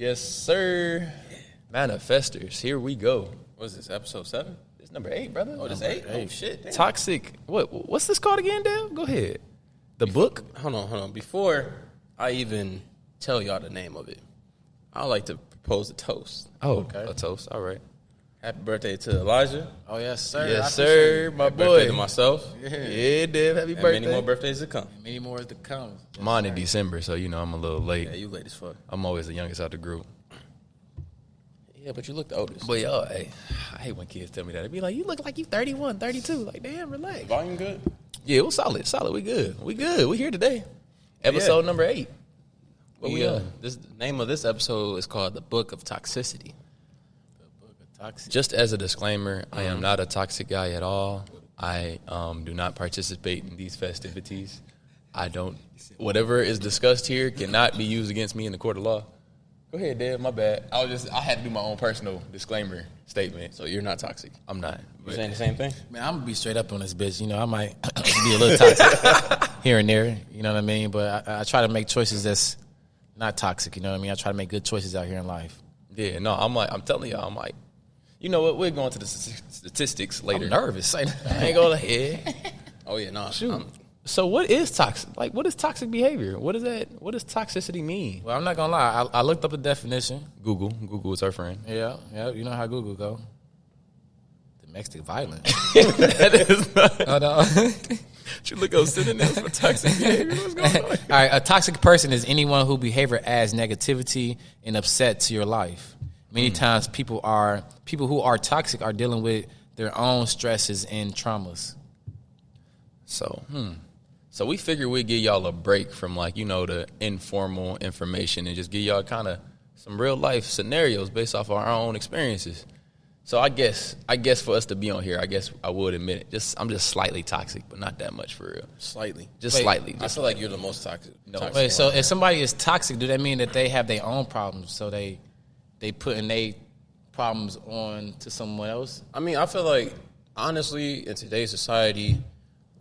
Yes, sir. Manifestors, here we go. What is this, episode 7? It's number 8, brother. Oh, this 8? Oh, shit. Damn. Toxic. What's this called again, Dave? Go ahead. The book? Hold on. Before I even tell y'all the name of it, I would like to propose a toast. Oh, okay. A toast. All right. Happy birthday to Elijah. Oh, yes, sir. Yes, sir. My Happy boy. birthday to myself. Yeah, Dave. Happy And birthday. many more birthdays to come. Many more to come. Yes, Mine sir. in December, so I'm a little late. Yeah, you late as fuck. I'm always the youngest out the group. Yeah, but you look the oldest. But yo, hey, I hate when kids tell me that. They be like, you look like you 31, 32. Like, damn, relax. Volume good? Yeah, it was solid. We good. We here today. Episode number 8. What we on? The name of this episode is called The Book of Toxicity. The book of toxicity. Just as a disclaimer, I am not a toxic guy at all. I do not participate in these festivities. Whatever is discussed here cannot be used against me in the court of law. Go ahead, Dad. My bad. I had to do my own personal disclaimer statement. So you're not toxic. I'm not. You saying the same thing? Man, I'm going to be straight up on this bitch. I might be a little toxic here and there. You know what I mean? But I try to make choices that's not toxic. You know what I mean? I try to make good choices out here in life. Yeah, no, I'm telling y'all, I'm like, you know what? We're going to the statistics later. I'm nervous. I ain't going to, yeah. Oh, yeah, no. Shoot. So what is toxic? Like, what is toxic behavior? What is that? What does toxicity mean? Well, I'm not going to lie. I looked up the definition. Google is our friend. Yeah. You know how Google go. Domestic violence. That is not. Oh, no. You look up synonyms for toxic behavior. What's going on? All right, a toxic person is anyone who behavior adds negativity and upset to your life. Many times people who are toxic are dealing with their own stresses and traumas. So we figured we'd give y'all a break from the informal information and just give y'all kind of some real life scenarios based off of our own experiences. So I guess for us to be on here, I guess I would admit it. I'm just slightly toxic, but not that much for real. Slightly. Just slightly. I feel like you're the most toxic. Wait, so if somebody is toxic, do that mean that they have their own problems? So they putting their problems on to someone else? I mean, I feel like, honestly, in today's society,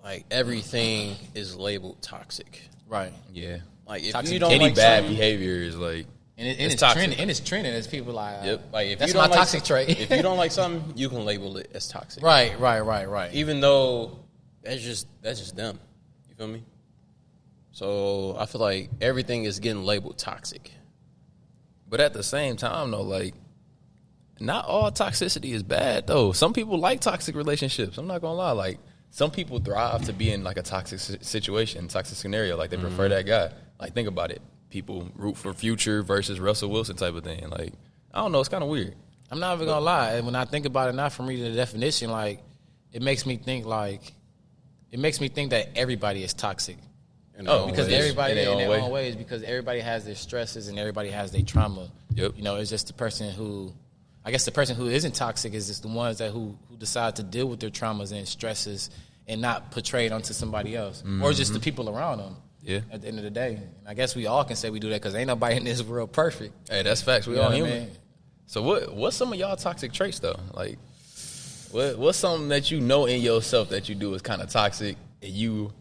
like, everything is labeled toxic. Right. Yeah. Like, if Toxic. you don't Any like bad something- behavior is like, And it's it's toxic. trending. And it's trending as people like, Yep. Like, if that's you don't my like toxic trait. If you don't like something, you can label it as toxic. Right. Even though that's just them. You feel me? So I feel like everything is getting labeled toxic. but at the same time though, like, not all toxicity is bad though. Some people like toxic relationships. I'm not gonna lie. Like, some people thrive to be in like a toxic situation, toxic scenario. Like, they prefer that guy. Like, think about it. People root for Future versus Russell Wilson type of thing. Like, I don't know. It's kind of weird. I'm not even gonna lie. When I think about it, not from reading the definition, like it makes me think that everybody is toxic. Because everybody in their own ways, because everybody has their stresses and everybody has their trauma. Yep. It's just the person who isn't toxic is just the ones that who decide to deal with their traumas and stresses and not portray it onto somebody else or just the people around them. Yeah. At the end of the day, and I guess we all can say we do that because ain't nobody in this world perfect. Hey, that's facts. We You know all what I human. mean? So what's some of y'all toxic traits though? Like, what's something that you know in yourself that you do is kind of toxic and you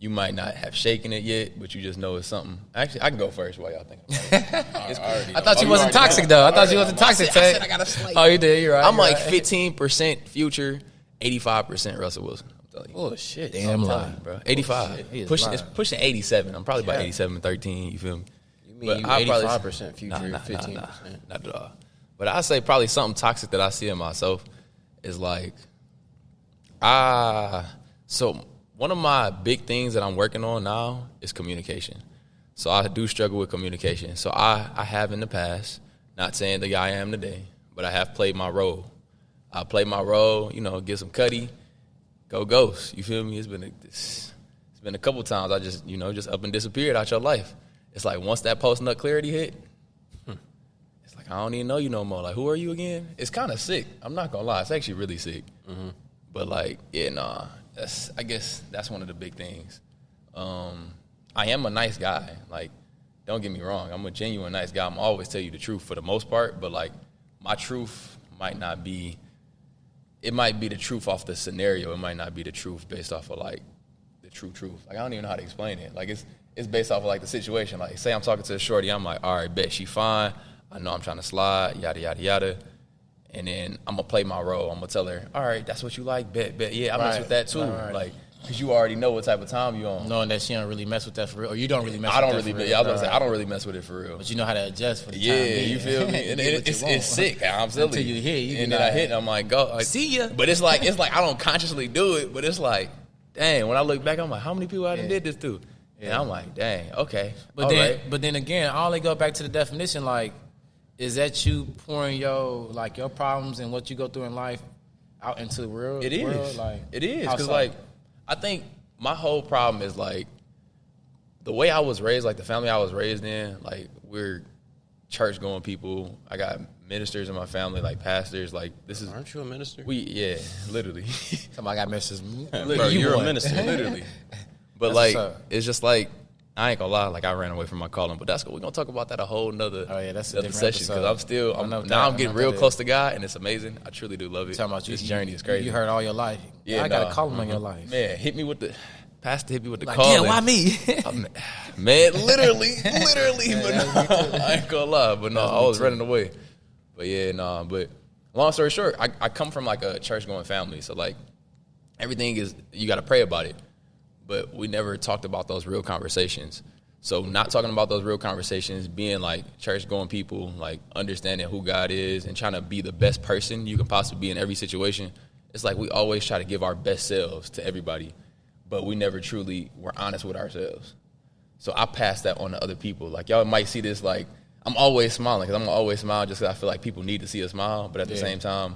might not have shaken it yet, but you just know it's something. Actually, I can go first while y'all think about it. I thought you wasn't toxic though. I thought you wasn't toxic. I said I got a slight. Oh, you did. You're right. I'm you're like right. 15% Future, 85% Russell Wilson. I'm telling you. Oh, shit. Damn lie. Bro. 85. He is It's pushing 87. I'm probably about 87, 13. You feel me? You mean you 85% Future, 15%? Not at all. But I say probably something toxic that I see in myself is like, so one of my big things that I'm working on now is communication. So I do struggle with communication. So I have in the past, not saying the guy I am today, but I have played my role. I play my role, get some cutty, go ghost. You feel me? It's been a couple times I just up and disappeared out your life. It's like once that post-nut clarity hit, it's like I don't even know you no more. Like, who are you again? It's kind of sick. I'm not gonna lie. It's actually really sick. Mm-hmm. But like, yeah, nah. I guess that's one of the big things. I am a nice guy. Like, don't get me wrong. I'm a genuine nice guy. I'm always tell you the truth for the most part. But like, my truth might not be. It might be the truth off the scenario. It might not be the truth based off of like the true truth. Like, I don't even know how to explain it. Like, it's based off of like the situation. Like, say I'm talking to a shorty. I'm like, all right, bet she fine. I know I'm trying to slide, yada, yada, yada. And then I'm going to play my role. I'm going to tell her, all right, that's what you like, bet. Yeah, I mess with that too. Right. Like, because you already know what type of time you on. Knowing that she don't really mess with that for real, or you don't really mess with that for real. Yeah, I was going to say, I don't really mess with it for real. But you know how to adjust for the time. Yeah, you feel me? And it's sick. I'm silly. Until you hit, and then I hit, and I'm like, go. Like, see ya. But it's like I don't consciously do it, but it's like, dang, when I look back, I'm like, how many people I done did this to? Yeah. And I'm like, dang, okay. But then again, I only go back to the definition, like, is that you pouring your problems and what you go through in life out into the world? It is. Like, it is. Because, like, I think my whole problem is, like, the way I was raised, like, the family I was raised in, like, we're church-going people. I got ministers in my family, like, pastors. Like, this is... Aren't you a minister? Yeah, literally. Somebody got ministers. Bro, you're a minister. Literally. But, like, it's just, like... I ain't gonna lie, like I ran away from my calling, but that's good. We're gonna talk about that a whole nother session because I'm getting real close to God, and it's amazing. I truly do love it. This journey is crazy. You heard all your life. Yeah, I got a calling on your life. Man, pastor hit me with the like, calling. Yeah, why me? Man, literally. But no, I ain't gonna lie, but no, I was running away. But yeah, but long story short, I come from like a church going family, so like everything is you got to pray about it. But we never talked about those real conversations. So not talking about those real conversations, being like church-going people, like understanding who God is and trying to be the best person you can possibly be in every situation, it's like we always try to give our best selves to everybody, but we never truly were honest with ourselves. So I pass that on to other people. Like y'all might see this like, I'm always smiling because I'm going to always smile just because I feel like people need to see a smile, but at the same time,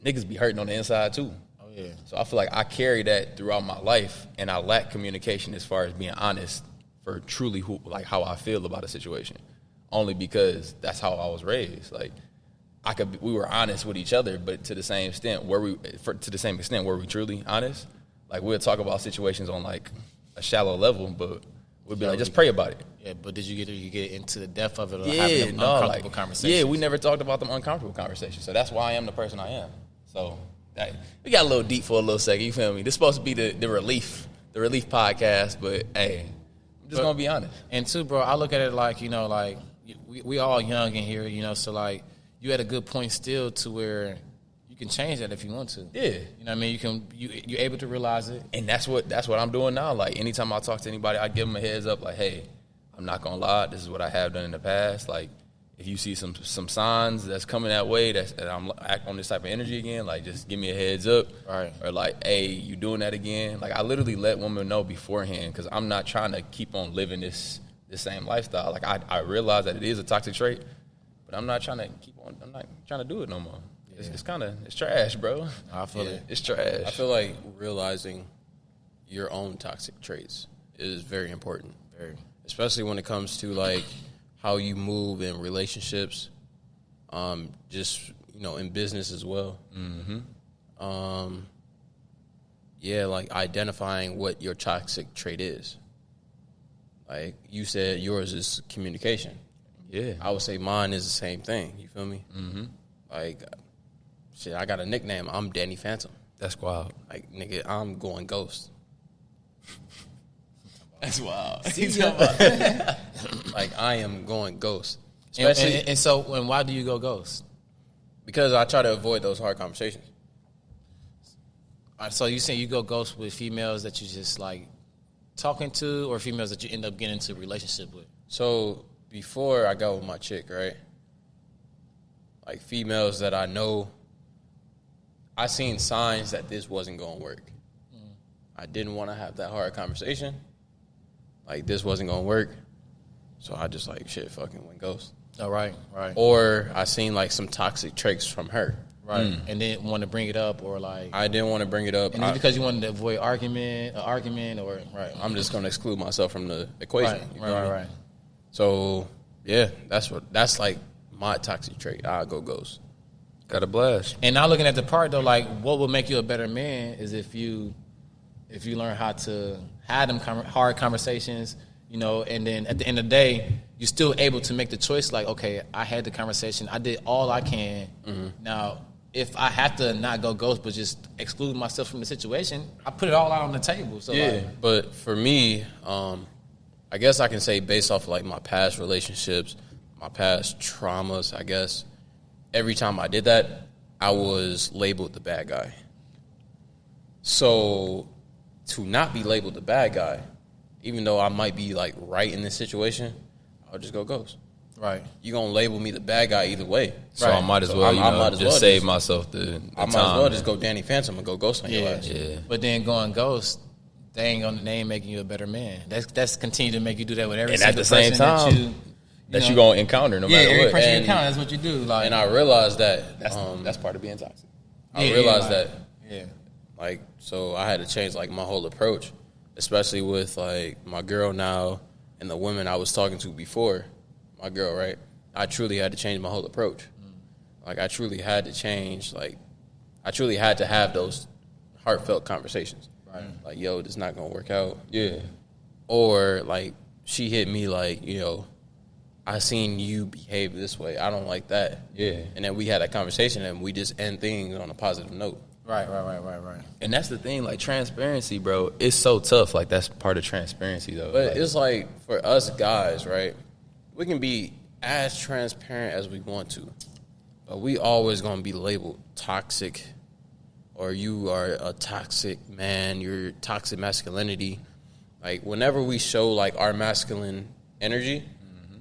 niggas be hurting on the inside too. Yeah. So I feel like I carry that throughout my life, and I lack communication as far as being honest for truly how I feel about a situation. Only because that's how I was raised. Like we were honest with each other, but to the same extent, were we truly honest? Like we'll talk about situations on like a shallow level, but we'd be like, just pray about it. Yeah, but did you get into the depth of it or having them uncomfortable conversations? Yeah, we never talked about them uncomfortable conversations. So that's why I am the person I am. So. We got a little deep for a little second, you feel me? This is supposed to be the relief podcast, but hey, I'm just gonna be honest. And too, bro, I look at it like, you know, like we all young in here, you know, so like you at a good point still to where you can change that if you want to. Yeah. You know what I mean? You're able to realize it. And that's what I'm doing now. Like anytime I talk to anybody, I give them a heads up, like, hey, I'm not gonna lie, this is what I have done in the past. Like if you see some signs that's coming that way, that I'm acting on this type of energy again, like just give me a heads up. Right. Or like, hey, you doing that again? Like I literally let women know beforehand because I'm not trying to keep on living this same lifestyle. Like I realize that it is a toxic trait, but I'm not trying to do it no more. Yeah. It's trash, bro. I feel it. It's trash. I feel like realizing your own toxic traits is very important. Very. Especially when it comes to like how you move in relationships, just, you know, in business as well. Mm-hmm. Like identifying what your toxic trait is. Like you said, yours is communication. Yeah. I would say mine is the same thing. You feel me? Mm-hmm. Like, shit, I got a nickname. I'm Danny Phantom. That's wild. Like, nigga, I'm going ghost. That's wild. Like, I am going ghost. Especially, and why do you go ghost? Because I try to avoid those hard conversations. All right, so you saying you go ghost with females that you just like talking to, or females that you end up getting into a relationship with? So before I go with my chick, right? Like females that I know, I seen signs that this wasn't going to work. I didn't want to have that hard conversation. Like, this wasn't going to work. So I just, like, shit, fucking went ghost. Oh, right. Or I seen, like, some toxic traits from her. Right. And didn't want to bring it up, or, like... I didn't want to bring it up. And because you wanted to avoid argument, or... Right. I'm just going to exclude myself from the equation. Right. So, yeah, that's, like, my toxic trait. I'll go ghost. Got a blast. And now looking at the part, though, like, what will make you a better man is if you learn how to have them hard conversations, you know, and then at the end of the day, you're still able to make the choice, like, okay, I had the conversation, I did all I can. Mm-hmm. Now, if I have to not go ghost but just exclude myself from the situation, I put it all out on the table. So yeah, but for me, I guess I can say based off of, like, my past relationships, my past traumas, I guess, every time I did that, I was labeled the bad guy. So to not be labeled the bad guy, even though I might be like right in this situation, I'll just go ghost. Right. You're going to label me the bad guy either way. So I might as well, just save myself the time. I might as well just go Danny Phantom and go ghost on your ass. Yeah. But then going ghost, they ain't making you a better man. That's continue to make you do that with every single person that you're going to encounter no matter what. Every person you encounter, that's what you do. Like, and I realized that. That's part of being toxic. I realized that. Yeah. Like, so I had to change, like, my whole approach, especially with, like, my girl now and the women I was talking to before. My girl, right? I truly had to change my whole approach. Like, I truly had to change. Like, I truly had to have those heartfelt conversations. Right. Like, yo, this is not going to work out. Yeah. Or, like, she hit me like, I seen you behave this way. I don't like that. Yeah. And then we had a conversation and we just end things on a positive note. Right. And that's the thing, like, transparency, bro, it's so tough. Like, that's part of transparency, though. But like, it's like, for us guys, right, we can be as transparent as we want to, but we always going to be labeled toxic, or you are a toxic man, you're toxic masculinity. Like, whenever we show, like, our masculine energy,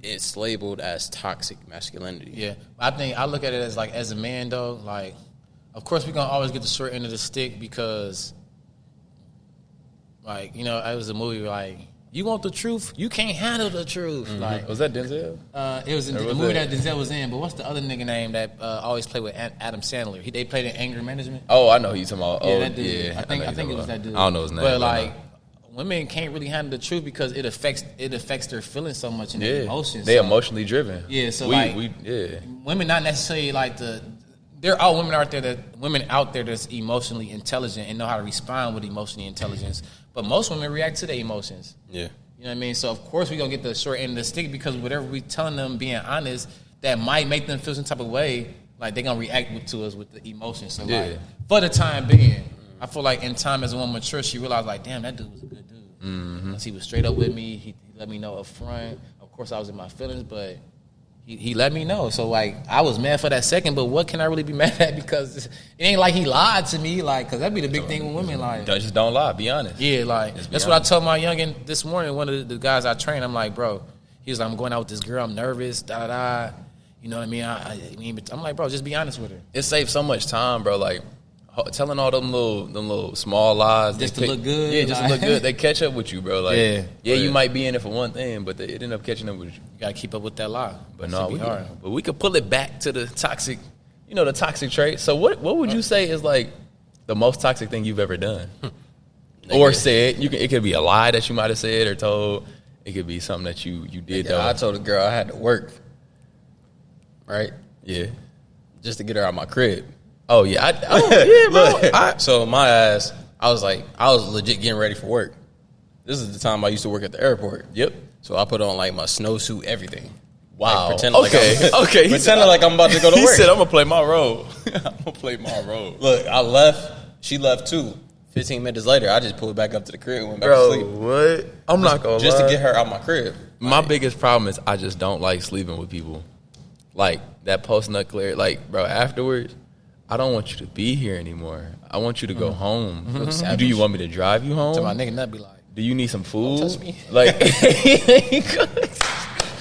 it's labeled as toxic masculinity. Yeah. I look at it as, like, as a man, though, like, of course we're going to always get the short end of the stick because, like, it was a movie like, you want the truth? You can't handle the truth. Mm-hmm. Like, was that Denzel? It was the movie that Denzel was in. But what's the other nigga name that always played with Adam Sandler? They played in Anger Management. Oh, I know who you're talking about. Yeah, that dude. Yeah, I think it was that dude. I don't know his name. But like, women can't really handle the truth because it affects their feelings so much and their emotions. They're emotionally driven. Yeah, so women not necessarily like there are women out there that's emotionally intelligent and know how to respond with emotional intelligence. But most women react to their emotions. Yeah. You know what I mean? So, of course, we're going to get the short end of the stick because whatever we telling them, being honest, that might make them feel some type of way. Like, they're going to react to us with the emotions. So, like, for the time being, I feel like in time as a woman matures, she realized, like, damn, that dude was a good dude. Mm-hmm. He was straight up with me. He let me know up front. Of course, I was in my feelings, but he let me know. So, like, I was mad for that second, but what can I really be mad at? Because it ain't like he lied to me, like, because that'd be the big thing with women, like. Just don't lie, be honest. Yeah, like, that's what I told my youngin' this morning, one of the guys I train. I'm like, bro, he was like, I'm going out with this girl, I'm nervous, da-da-da. You know what I mean? I'm like, bro, just be honest with her. It saves so much time, bro, like, telling all them little small lies. Just to look good. Yeah, just to look good. They catch up with you, bro. Like, yeah, you might be in it for one thing, but it end up catching up with you. You got to keep up with that lie. But no, we could pull it back to the toxic, the toxic trait. So what would you say is, like, the most toxic thing you've ever done? Or said? It could be a lie that you might have said or told. It could be something that you did, though. I told a girl I had to work, right? Yeah. Just to get her out of my crib. Oh, yeah. Bro. So my ass, I was legit getting ready for work. This is the time I used to work at the airport. Yep. So I put on, like, my snowsuit, everything. Wow. Like, pretending like I'm about to go to work. He said, I'm going to play my role. Look, I left. She left, too. 15 minutes later, I just pulled back up to the crib and went back to sleep. What? I'm not going to lie. Just to get her out my crib. My biggest problem is I just don't like sleeping with people. Like, that post-nut clear. Like, bro, afterwards, I don't want you to be here anymore. I want you to go home. Mm-hmm. Do you want me to drive you home? So my nigga nut be like, do you need some food? Don't touch me. Like,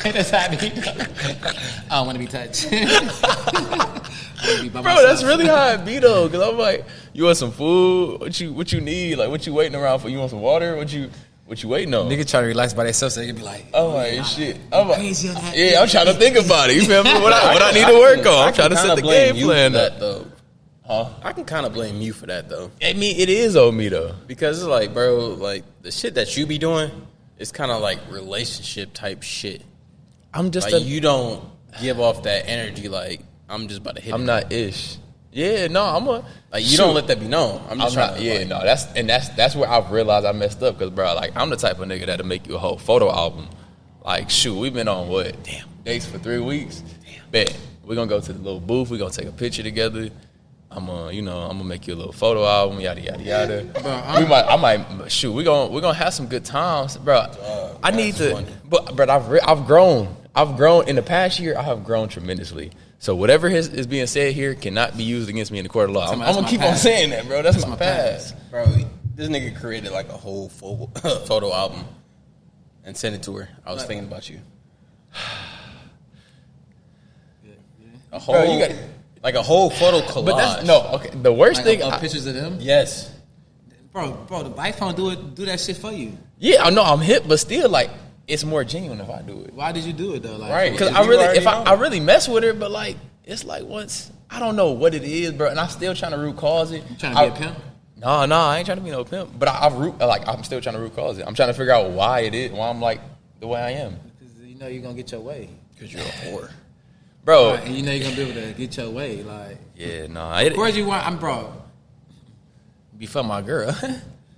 that's how I be. I don't want to be touched. Bro, that's really how it be, though. Because I'm like, you want some food? What you need? Like, what you waiting around for? You want some water? What you waiting on? Nigga try to relax by themselves so they can be like, oh my shit. I'm crazy on that. Yeah, I'm trying to think about it. You feel me? What I need to work on. I'm trying to set the game plan up. Huh? I can kind of blame you for that, though. I mean, it is on me, though. Because it's like, bro, like, the shit that you be doing is kind of like relationship type shit. I'm just like, you don't give off that energy like, I'm just about to hit I'm not ish. Yeah, no, I'm a... Like, you don't let that be known. I'm just trying to... Yeah, like, no, that's where I've realized I messed up. Because, bro, like, I'm the type of nigga that'll make you a whole photo album. Like, shoot, we've been on, what? Damn, dates for 3 weeks? Damn. Bet. We're going to go to the little booth. We're going to take a picture together. I'm gonna make you a little photo album, yada yada yada. Bro, we're gonna have some good times, bro. I need to, funny. but I've grown. I've grown in the past year. I have grown tremendously. So whatever is being said here cannot be used against me in the court of law. I'm gonna keep on saying that, bro. That's my past. Bro, this nigga created like a whole photo album and sent it to her. I was thinking about you. A whole, bro, like a whole photo collage. But that's, the worst thing. Pictures of them? Yes. Bro, the iPhone do that shit for you. Yeah, I know I'm hip, but still, like, it's more genuine if I do it. Why did you do it though? Like, right? Because I really mess with her, but like, it's like once I don't know what it is, bro, and I'm still trying to root cause it. You trying to be a pimp? No, I ain't trying to be no pimp. But I'm still trying to root cause it. I'm trying to figure out why it is, why I'm like the way I am. Because you know you're gonna get your way. Because you're a whore, bro. Right, and you know you're gonna be able to get your way, like. Yeah, no. Of course you want. I'm bro. Before my girl.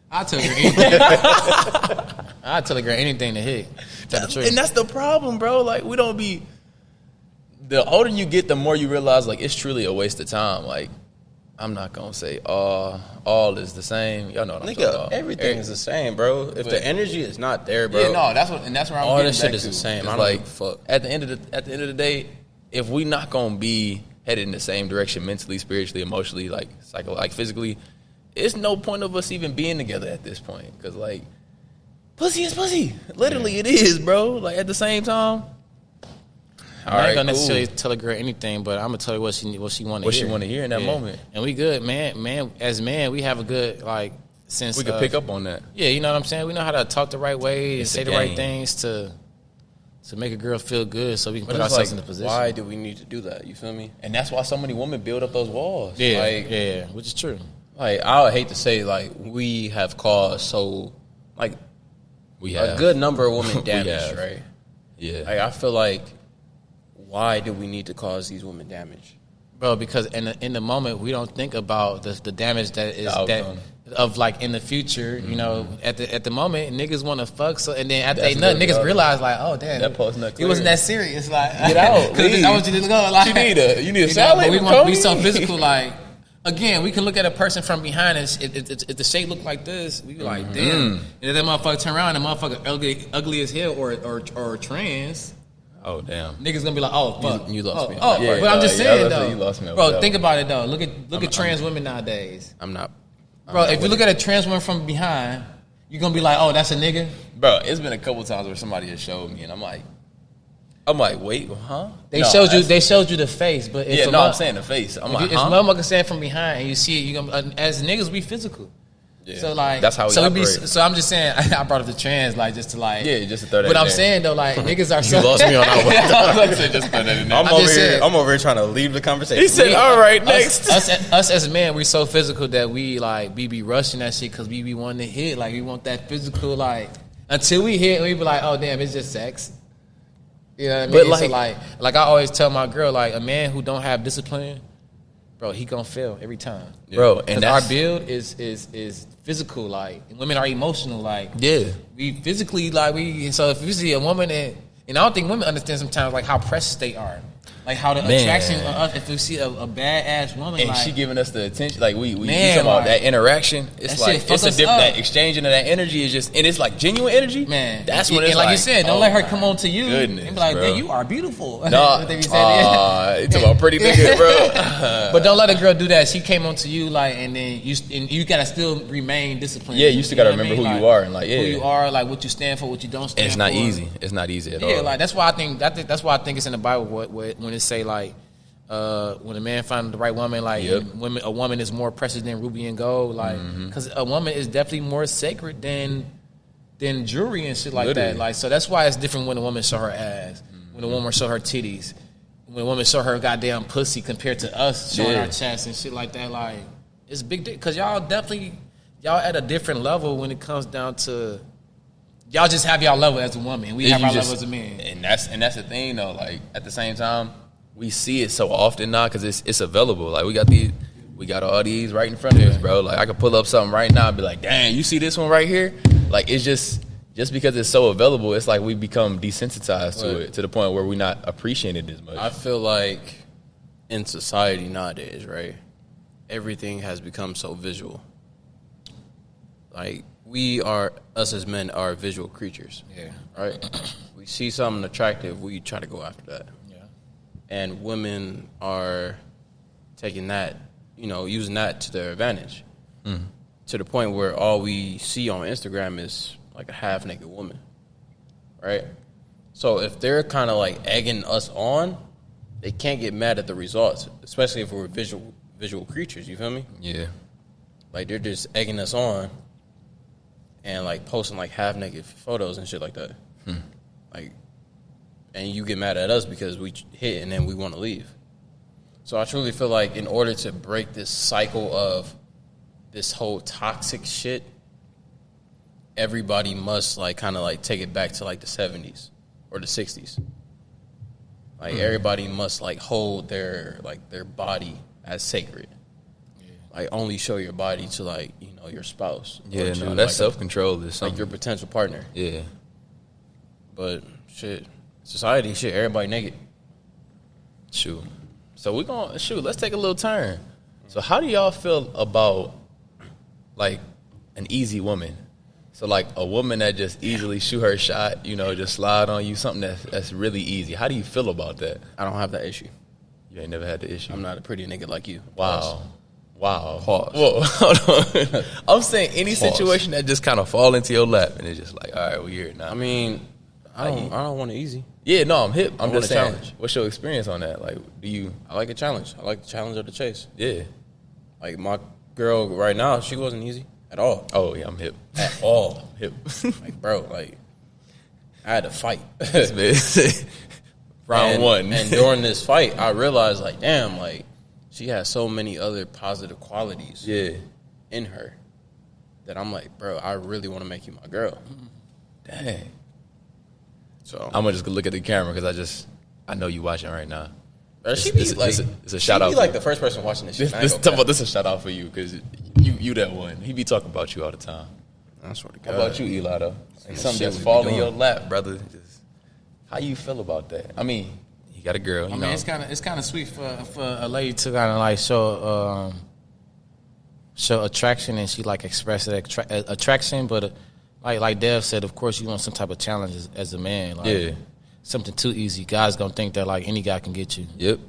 I'll tell her anything. I'll tell a girl anything to hit. And that's the problem, bro. Like, we don't be... The older you get, the more you realize, like, it's truly a waste of time. Like, I'm not going to say all is the same. Y'all know what I'm talking about. Everything is the same, bro. If the energy is not there, bro. Yeah, no, that's where I'm all getting this back shit is to. the same. It's I don't like, give a fuck. At the end of the day, if we not going to be headed in the same direction mentally, spiritually, emotionally, like physically, it's no point of us even being together at this point. Because, like, pussy is pussy. Literally, it is, bro. Like, at the same time. I ain't gonna necessarily tell a girl anything, but I'm gonna tell her what she want to hear. What she want to hear in that moment. And we good, man. As man, we have a good, like, sense. We can pick up on that. Yeah, you know what I'm saying? We know how to talk the right way and say the right things to make a girl feel good so we can put ourselves in the position. Why do we need to do that? You feel me? And that's why so many women build up those walls. Yeah, like, which is true. Like, I would hate to say, like, we have caused a good number of women damage, right? Yeah. Like, I feel like, why do we need to cause these women damage? Bro, because in the moment, we don't think about the damage that is like in the future. Mm-hmm. You know, at the moment, niggas want to fuck. So and then after they nut, niggas realize like, oh damn, that post nut clear. It wasn't that serious. Like, get out. Because I want you to go. Like, you need a salad. We so physical. Like, again, we can look at a person from behind, and if the shape look like this, we be like, damn. And then that motherfucker turn around, and the motherfucker ugly as hell or trans. Oh damn! Niggas gonna be like, oh fuck, you lost me. Oh, but I'm just saying though, you lost me, bro. Think about it though. Look at trans women nowadays. I'm not, if you look at a trans woman from behind, you're gonna be like, oh, that's a nigga. Bro, it's been a couple times where somebody has showed me, and I'm like, wait, huh? They showed you the face, but if I'm saying the face. I'm like, if motherfucker stand from behind and you see it, you gonna as niggas we physical. Yeah. So like that's how we operate. So I'm just saying I brought up the trans like just to like just to throw that. But I'm saying though like niggas are you lost me on that one. Just throw that in there. I'm over here trying to leave the conversation. He said, "All right, next." Us as men, we so physical that we like be rushing that shit because we be wanting to hit. Like we want that physical like until we hit, we be like, oh damn, it's just sex. You know what I mean? But like I always tell my girl, like a man who don't have discipline, bro, he gonna fail every time, bro. And our build is physical, like and women are emotional, like we physically like we. So if you see a woman and I don't think women understand sometimes like how precious they are. Like how the attraction of us, if you see a badass woman, and like, she giving us the attention, like we talking about that interaction. It's like it's a different that exchanging of that energy is just, and it's like genuine energy. Man, that's when it's like you said, don't let her come on to you. Goodness, and be like, bro. man, you are beautiful. No, you talking about pretty nigga, bro. But don't let a girl do that. She came on to you like, and then you gotta still remain disciplined. Yeah, you still gotta remember who you are and like who you are, like what you stand for, what you don't stand for. It's not easy. It's not easy at all. Yeah, like that's why I think it's in the Bible when it say like. When a man finds the right woman, like a woman is more precious than ruby and gold, like because a woman is definitely more sacred than jewelry and shit like that. Like so that's why it's different when a woman show her ass, when a woman show her titties, when a woman show her goddamn pussy compared to us showing our chest and shit like that. Like it's big because y'all at a different level when it comes down to. Y'all just have y'all level as a woman. We have our level as a man, and that's the thing though. Like at the same time. We see it so often now because it's available. Like we got all these right in front of us, bro. Like I could pull up something right now and be like, "Dang, you see this one right here?" Like it's just because it's so available, it's like we become desensitized to it to the point where we're not appreciating it as much. I feel like in society nowadays, right, everything has become so visual. Like us as men are visual creatures. Yeah. Right? We see something attractive, we try to go after that. Yeah. And women are taking that, using that to their advantage. To the point where all we see on Instagram is like a half-naked woman. Right? So if they're kind of like egging us on, they can't get mad at the results, especially if we're visual creatures, you feel me? Yeah. Like, they're just egging us on and, like, posting, like, half-naked photos and shit like that. Like, and you get mad at us because we hit and then we want to leave. So I truly feel like in order to break this cycle of this whole toxic shit, everybody must, like, kind of, like, take it back to, like, the 70s or the 60s. Like, everybody must, like, hold their body as sacred. Like, only show your body to, like, your spouse. Yeah, to, no, that's like, self-control. Is something. like your potential partner. Yeah. But, shit, society, shit, everybody naked. Shoot. So we're going to, let's take a little turn. So how do y'all feel about, like, an easy woman? So, like, a woman that just easily shoot her shot, just slide on you, something that's really easy. How do you feel about that? I don't have that issue. You ain't never had the issue? I'm not a pretty nigga like you. Wow. Wow. Pause. Whoa, hold on. I'm saying any Pause. situation that just kind of fall into your lap and it's just like, all right, we're here now. I mean, I don't want it easy. Yeah, no, I'm hip. I'm just saying, challenge. What's your experience on that? Like, I like a challenge. I like the challenge of the chase. Yeah. Like, my girl right now, she wasn't easy at all. Oh, yeah, I'm hip. At all. Hip. Like, bro, like, I had to fight. Round one. And during this fight, I realized, like, damn, like, she has so many other positive qualities in her that I'm like, bro, I really want to make you my girl. Dang. So I'm going to just look at the camera because I know you watching right now. She be like, it's a shout out. She be like the first person watching this shit. This is a shout out for you because you that one. He be talking about you all the time. I swear to God. How about you, Eli, though? Like something shit just we fall be in your doing. lap, brother. Just, how you feel about that? I mean, you got a girl. I mean, it's kind of sweet for a lady to kind of like show attraction and she like express that attraction, but like Dev said, of course you want some type of challenge as a man. Like, something too easy. Guys gonna think that like any guy can get you. Yep.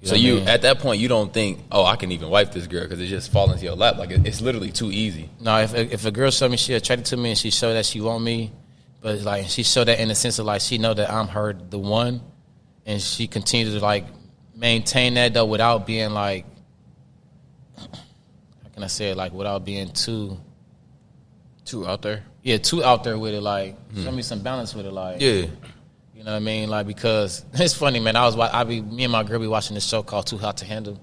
You So know what I mean? at that point you don't think, oh, I can even wipe this girl because it just falls into your lap. Like it's literally too easy. No, if a girl show me she attracted to me and she show that she want me, but like she show that in the sense of like she know that I'm her the one, and she continue to like maintain that though without being like, how can I say it, like without being too out there. Yeah, too out there with it. Like show me some balance with it. Like Yeah. You know what I mean? Like, because it's funny, man. Me and my girl be watching this show called Too Hot to Handle.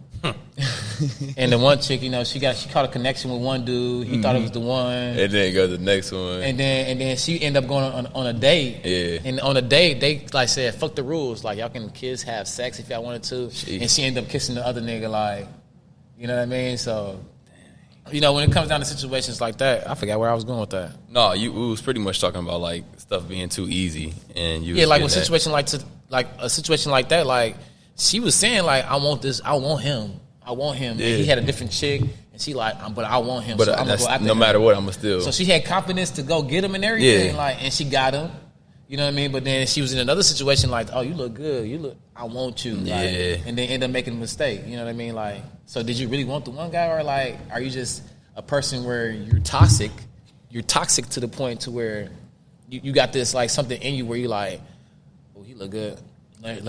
And the one chick, she caught a connection with one dude. He thought it was the one. And then go to the next one. And then she ended up going on a date. Yeah. And on a date, they like said, fuck the rules. Like, y'all can kids have sex if y'all wanted to. Jeez. And she ended up kissing the other nigga, like, you know what I mean? So, when it comes down to situations like that, I forgot where I was going with that. No, we was pretty much talking about like stuff being too easy, and you. Yeah, like a situation like that, like she was saying, like I want this, I want him. Yeah. And he had a different chick, and she like, but I want him. But so I'm gonna go after no him. matter what, I'ma still. So she had confidence to go get him and everything, Yeah. like, and she got him. You know what I mean? But then she was in another situation, like, oh, you look good. I want you. Like, Yeah. And then end up making a mistake. You know what I mean? Like, so did you really want the one guy, or like, are you just a person where you're toxic? You're toxic to the point to where you got this like something in you where you like, oh, he look good. Let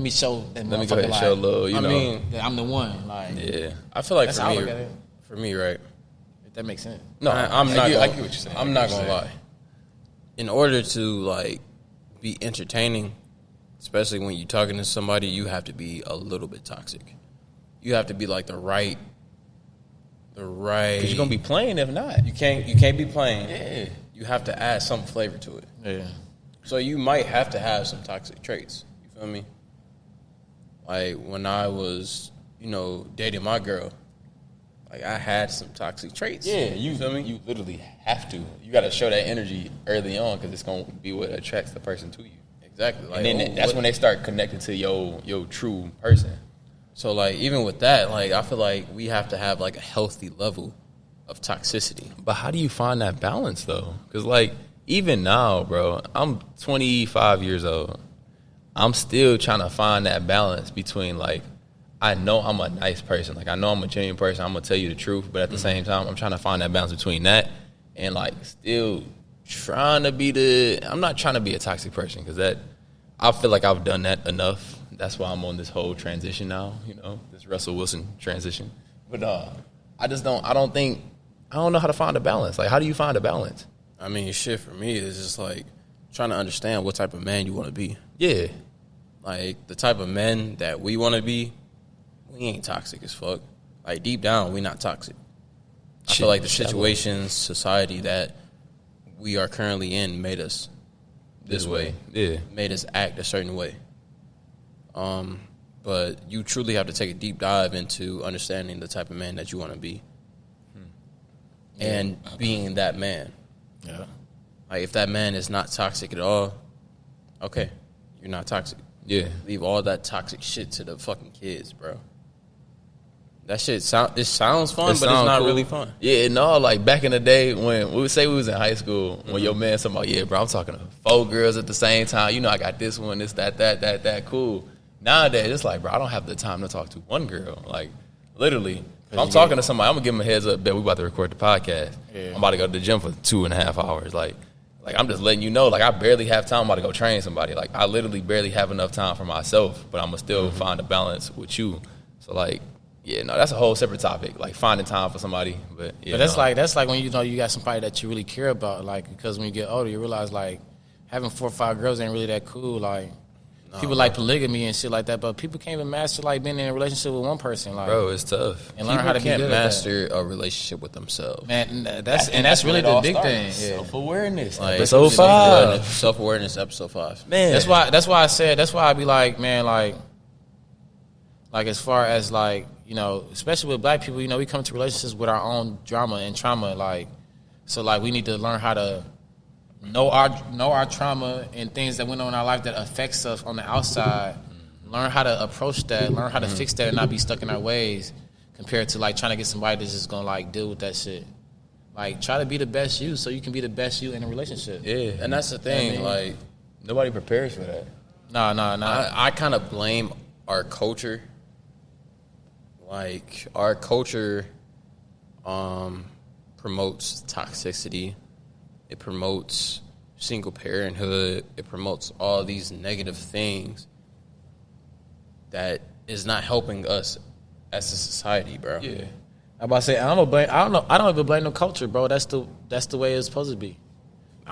me show that. Let me go ahead and show love. I mean, that I'm the one. Like, Yeah. I feel like that's how I look at it. for me, right? If that makes sense. No, I'm not. I get Gonna, what you're saying. I'm not gonna lie. In order to like be entertaining, especially when you're talking to somebody, you have to be a little bit toxic. You have to be like the right. Because you're gonna be playing if not. You can't be playing. Yeah. You have to add some flavor to it. Yeah. So you might have to have some toxic traits. You feel me? Like when I was, dating my girl, like I had some toxic traits. Yeah, you feel me? You literally have to. You got to show that energy early on because it's gonna be what attracts the person to you. Exactly. Like, And then that's when they start connecting to your true person. So like even with that, like I feel like we have to have like a healthy level of toxicity. But how do you find that balance, though? Because, like, even now, bro, I'm 25 years old. I'm still trying to find that balance between, like, I know I'm a nice person. Like, I know I'm a genuine person. I'm going to tell you the truth. But at the same time, I'm trying to find that balance between that and, like, still trying to be I'm not trying to be a toxic person because I feel like I've done that enough. That's why I'm on this whole transition now, this Russell Wilson transition. But I don't know how to find a balance. Like, how do you find a balance? I mean, shit for me is just like trying to understand what type of man you want to be. Yeah. Like, the type of men that we want to be, we ain't toxic as fuck. Like, deep down, we not toxic. I feel like the situations, society that we are currently in made us this way. Yeah. Made us act a certain way. But you truly have to take a deep dive into understanding the type of man that you want to be. And being that man. Yeah. Like, if that man is not toxic at all, okay, you're not toxic. Yeah. Leave all that toxic shit to the fucking kids, bro. That shit it sounds fun, but it's not really fun. Yeah, no, like back in the day when we would say we was in high school, when your man talking about, yeah, bro, I'm talking to 4 girls at the same time. I got this one, this, that, cool. Nowadays, it's like, bro, I don't have the time to talk to one girl. Like, literally, if I'm talking to somebody, I'm going to give them a heads up that we about to record the podcast. Yeah. I'm about to go to the gym for 2.5 hours. Like I'm just letting you know, like, I barely have time. I'm about to go train somebody. Like, I literally barely have enough time for myself, but I'm going to still find a balance with you. So, like, yeah, no, that's a whole separate topic, like finding time for somebody. But yeah, but that's like when you got somebody that you really care about, like, because when you get older, you realize, like, having 4 or 5 girls ain't really that cool. Like, people like polygamy and shit like that, but people can't even master, like, being in a relationship with one person. Like, bro, it's tough. And learn how to can't master a relationship with themselves. Man, that's really the big thing. Yeah. Self-awareness. Like, episode 5. Self-awareness, episode 5. Man, that's why I be like, man, like as far as, like, especially with black people, we come to relationships with our own drama and trauma, like, so, like, we need to learn how to know our trauma and things that went on in our life that affects us on the outside. Learn how to approach that, learn how to fix that and not be stuck in our ways, compared to, like, trying to get somebody that's just gonna, like, deal with that shit. Like, try to be the best you so you can be the best you in a relationship. Yeah, and that's the thing. Like, nobody prepares for that. Nah. I kind of blame our culture. Like, our culture promotes toxicity. It promotes single parenthood. It promotes all these negative things that is not helping us as a society, bro. Yeah. I'm about to say, I don't even blame the culture, bro. That's the way it's supposed to be.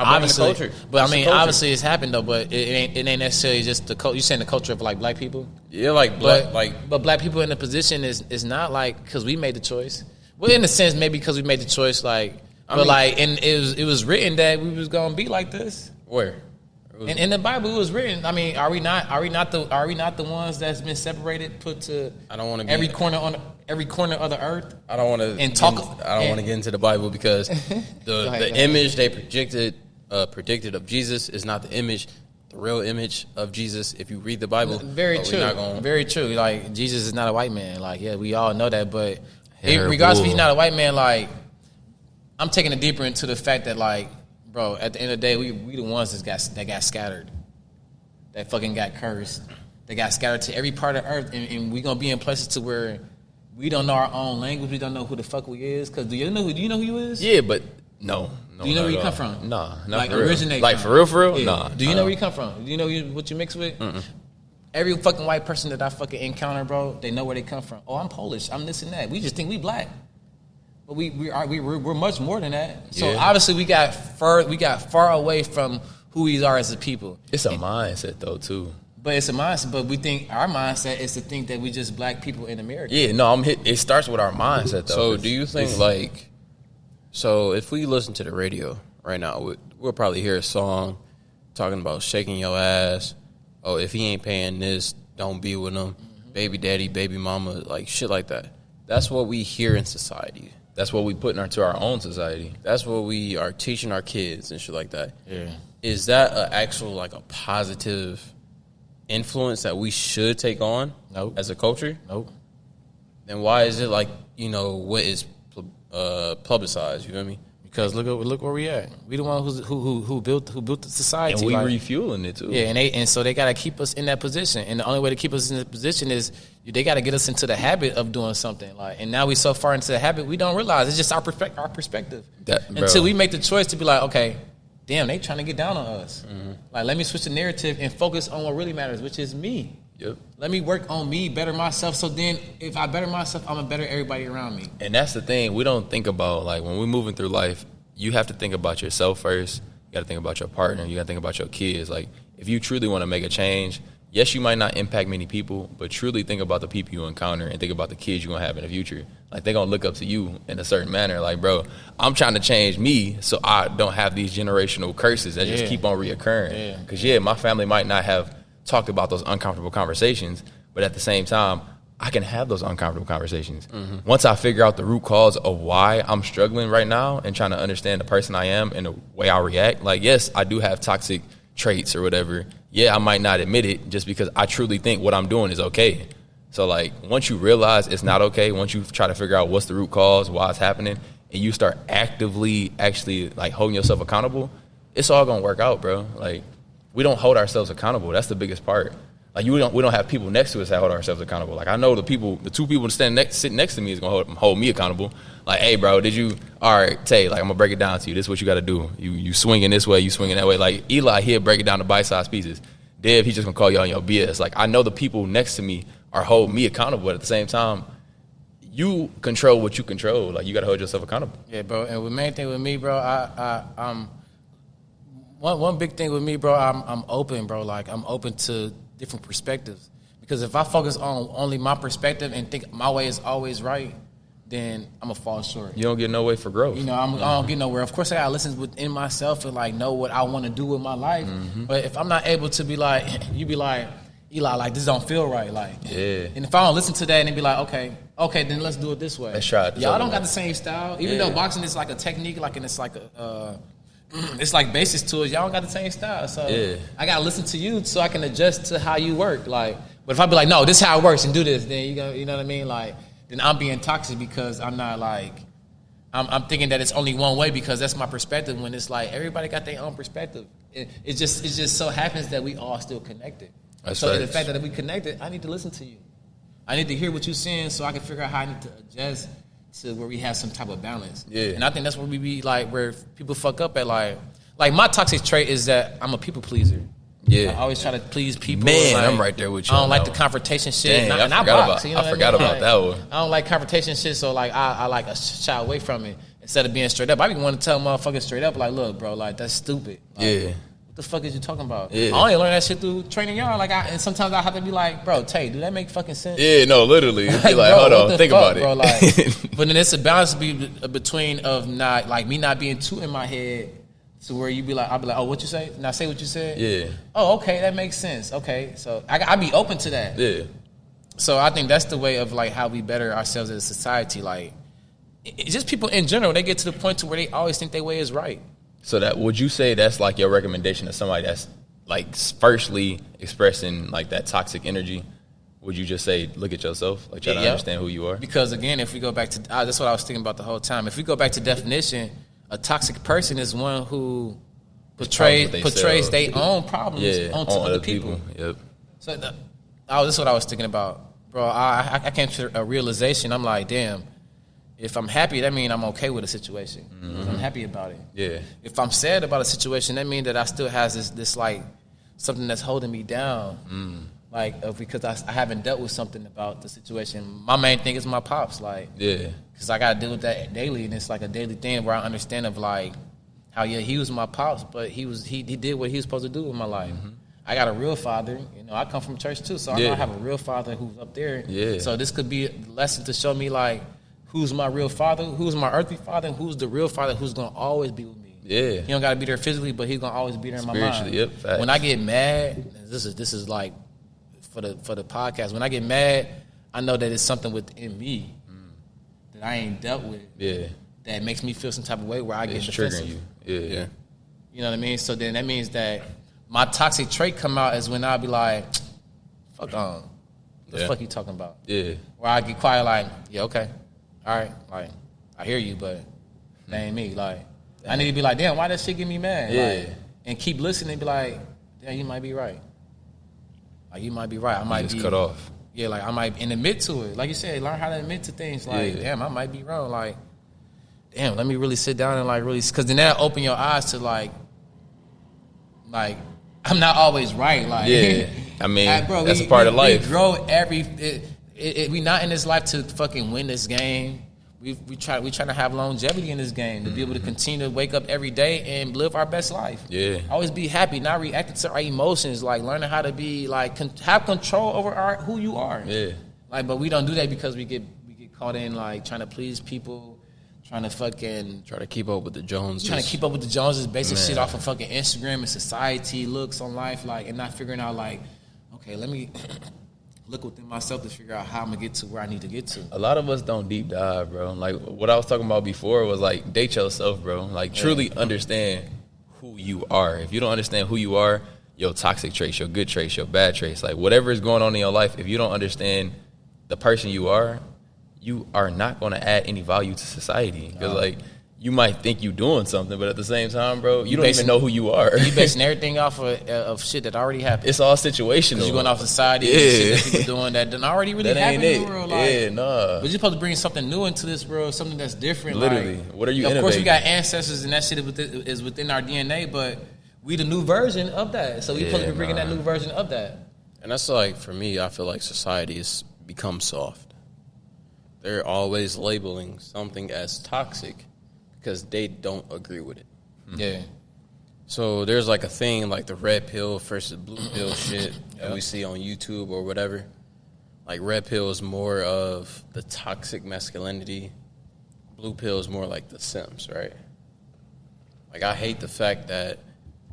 Obviously, the culture. But I mean, obviously it's happened though. But it ain't necessarily just the culture. You saying the culture of, like, black people? Yeah, like but black people in the position is not, like, because we made the choice. Well, in a sense, maybe because we made the choice, like, and it was written that we was gonna be like this. Where? In the Bible, it was written. I mean, are we not the ones that's been separated, put to every corner of the earth? I don't want to get into the Bible because the image they predicted of Jesus is not the real image of Jesus. If you read the Bible, very true. Like, Jesus is not a white man. Like, yeah, we all know that. But regardless if he's not a white man, like, I'm taking it deeper into the fact that, like, bro, at the end of the day, we the ones that got scattered, that fucking got cursed, that got scattered to every part of earth, and we gonna be in places to where we don't know our own language, we don't know who the fuck we is. Cause do you know who you is? Yeah, but no. Do you know where you come from? Nah, not like for originate. Real. Like for real? Yeah. Nah. Do you know where you come from? Do you know what you mix with? Mm-mm. Every fucking white person that I fucking encounter, bro, they know where they come from. Oh, I'm Polish. I'm this and that. We just think we black. But we're much more than that. So obviously we got far away from who we are as a people. It's a mindset though too. But it's a mindset. But we think our mindset is to think that we just black people in America. Yeah, no, it starts with our mindset though. So do you think so if we listen to the radio right now, we'll probably hear a song talking about shaking your ass. Oh, if he ain't paying this, don't be with him. Mm-hmm. Baby daddy, baby mama, like shit like that. That's what we hear in society. That's what we put into our own society. That's what we are teaching our kids and shit like that. Yeah. Is that an actual, like, a positive influence that we should take on Nope. as a culture? Nope. Then why is it, like, what is publicized. You feel me? Because look where we at. We the one who built the society, and we refueling it too. Yeah, and so they gotta keep us in that position, and the only way to keep us in that position is they gotta get us into the habit of doing something. Like, and now we so far into the habit, we don't realize it's just our perspective. Until we make the choice to be like, okay, damn, they trying to get down on us. Mm-hmm. Like, let me switch the narrative and focus on what really matters, which is me. Yep. Let me work on me, better myself. So then, if I better myself, I'm gonna better everybody around me. And that's the thing we don't think about. Like, when we're moving through life, you have to think about yourself first. You got to think about your partner. You got to think about your kids. Like, if you truly want to make a change, yes, you might not impact many people, but truly think about the people you encounter and think about the kids you're gonna have in the future. Like, they're gonna look up to you in a certain manner. Like, bro, I'm trying to change me so I don't have these generational curses that just keep on reoccurring. Because my family might not have talked about those uncomfortable conversations, but at the same time, I can have those uncomfortable conversations. Mm-hmm. Once I figure out the root cause of why I'm struggling right now and trying to understand the person I am and the way I react, like, yes, I do have toxic traits or whatever. Yeah, I might not admit it just because I truly think what I'm doing is okay. So, like, once you realize it's not okay, once you try to figure out what's the root cause, why it's happening, and you start actively actually, like, holding yourself accountable, it's all going to work out, bro. Like, we don't hold ourselves accountable. That's the biggest part. Like, we don't have people next to us that hold ourselves accountable. Like, I know the two people sitting next to me is gonna hold me accountable. Like, hey, bro, all right, Tay, like, I'm gonna break it down to you. This is what you got to do. You swinging this way, you swinging that way. Like, Eli, he'll break it down to bite-sized pieces. Dev, he's just gonna call you on your BS. Like, I know the people next to me are holding me accountable, but at the same time, you control what you control. Like, you got to hold yourself accountable. Yeah, bro. And the main thing with me, bro, I'm one big thing with me, bro. I'm open, bro. Like, I'm open to different perspectives, because if I focus on only my perspective and think my way is always right, then I'm gonna fall short. You don't get no way for growth. You know, I don't get nowhere. Of course, I gotta listen within myself and, like, know what I want to do with my life. Mm-hmm. But if I'm not able to be like, you be like, Eli, like, this don't feel right, like, yeah. And if I don't listen to that and be like, okay, then let's do it this way. Let's try it. Y'all don't got the same style, even though boxing is like a technique, like, and it's like it's like basics to it. Y'all don't got the same style, so I gotta listen to you so I can adjust to how you work. Like, but if I be like, no, this is how it works and do this, then you know what I mean? Like, then I'm being toxic because I'm not like, I'm thinking that it's only one way because that's my perspective. When it's like everybody got their own perspective. It just so happens that we all still connected. That's so the fact that we connected, I need to listen to you. I need to hear what you're saying so I can figure out how I need to adjust to where we have some type of balance. Yeah. And I think that's where we be like, where people fuck up at, like my toxic trait is that I'm a people pleaser. Yeah. I always try to please people. Man, like, I'm right there with you. I don't like the confrontation shit. Dang, I forgot about that one. I don't like confrontation shit, so like I like a shy away from it instead of being straight up. I be wanting to tell motherfuckers straight up, like, look, bro, like, that's stupid. Like, what the fuck is you talking about? Yeah. I only learned that shit through training y'all. Like, and sometimes I have to be like, bro, Tay, do that make fucking sense? Yeah, no, literally. Like, bro, hold on, think about it. Bro, like, but then it's a balance between of not, like, me not being too in my head to where you be like, I'll be like, oh, what you say? Now say what you said? Yeah. Oh, okay, that makes sense. Okay, so I be open to that. Yeah. So I think that's the way of, like, how we better ourselves as a society. Like, it's just people in general, they get to the point to where they always think their way is right. So that, would you say that's like your recommendation to somebody that's like firstly expressing like that toxic energy? Would you just say, look at yourself, like try to understand who you are? Because again, if we go back to, that's what I was thinking about the whole time. If we go back to definition, a toxic person is one who portrays their own problems onto other people. Yep. So that's what I was thinking about, bro. I came to a realization. I'm like, damn. If I'm happy, that means I'm okay with a situation. Mm-hmm. I'm happy about it. Yeah. If I'm sad about a situation, that means that I still has this like something that's holding me down. Mm. Like, because I haven't dealt with something about the situation. My main thing is my pops, like, because I got to deal with that daily, and it's like a daily thing where I understand of like how he was my pops, but he did what he was supposed to do with my life. Mm-hmm. I got a real father. You know, I come from church too, so I know I have a real father who's up there. Yeah. So this could be a lesson to show me like, who's my real father, who's my earthly father, and who's the real father who's going to always be with me. Yeah. He don't got to be there physically, but he's going to always be there in my mind. Yep, facts. When I get mad, this is like for the podcast, when I get mad, I know that it's something within me that I ain't dealt with that makes me feel some type of way where I get defensive. Triggering you. Yeah. You know what I mean? So then that means that my toxic trait come out is when I be like, fuck on. What the fuck you talking about? Yeah. Where I get quiet like, yeah, okay. All right, like, I hear you, but that ain't me. Like, I need to be like, damn, why that shit get me mad? Yeah. Like, and keep listening and be like, damn, you might be right. Like, you might be right. I might just be cut off. Yeah, like I might and admit to it. Like you said, learn how to admit to things. Like, damn, I might be wrong. Like, damn, let me really sit down and like really, because then that'll open your eyes to like I'm not always right. Like, I mean, bro, that's a part of life. We grow we not in this life to fucking win this game. We trying to have longevity in this game to be able to continue to wake up every day and live our best life. Yeah, always be happy, not reacting to our emotions. Like learning how to be like have control over who you are. Yeah, like, but we don't do that because we get caught in like trying to please people, trying to keep up with the Joneses. Trying to keep up with the Joneses, basing shit off of fucking Instagram and society looks on life, like, and not figuring out like, okay, let me look within myself to figure out how I'm gonna get to where I need to get to. A lot of us don't deep dive, bro. Like what I was talking about before was like date yourself, bro. Like truly understand who you are. If you don't understand who you are, your toxic traits, your good traits, your bad traits, like whatever is going on in your life, if you don't understand the person you are not going to add any value to society. Because like you might think you doing something, but at the same time, bro, you don't even know who you are. You basing everything off of shit that already happened. It's all situational. You're going off society and shit that people doing that already really happened in the world. Like, nah. But you're supposed to bring something new into this world, something that's different. Literally. Like, what are you innovating? Of course, we got ancestors and that shit is within our DNA, but we the new version of that. So we supposed to be bringing that new version of that. And that's like, for me, I feel like society has become soft. They're always labeling something as toxic because they don't agree with it. Yeah. So there's like a thing like the red pill versus blue pill shit that we see on YouTube or whatever. Like red pill is more of the toxic masculinity. Blue pill is more like the Sims, right? Like I hate the fact that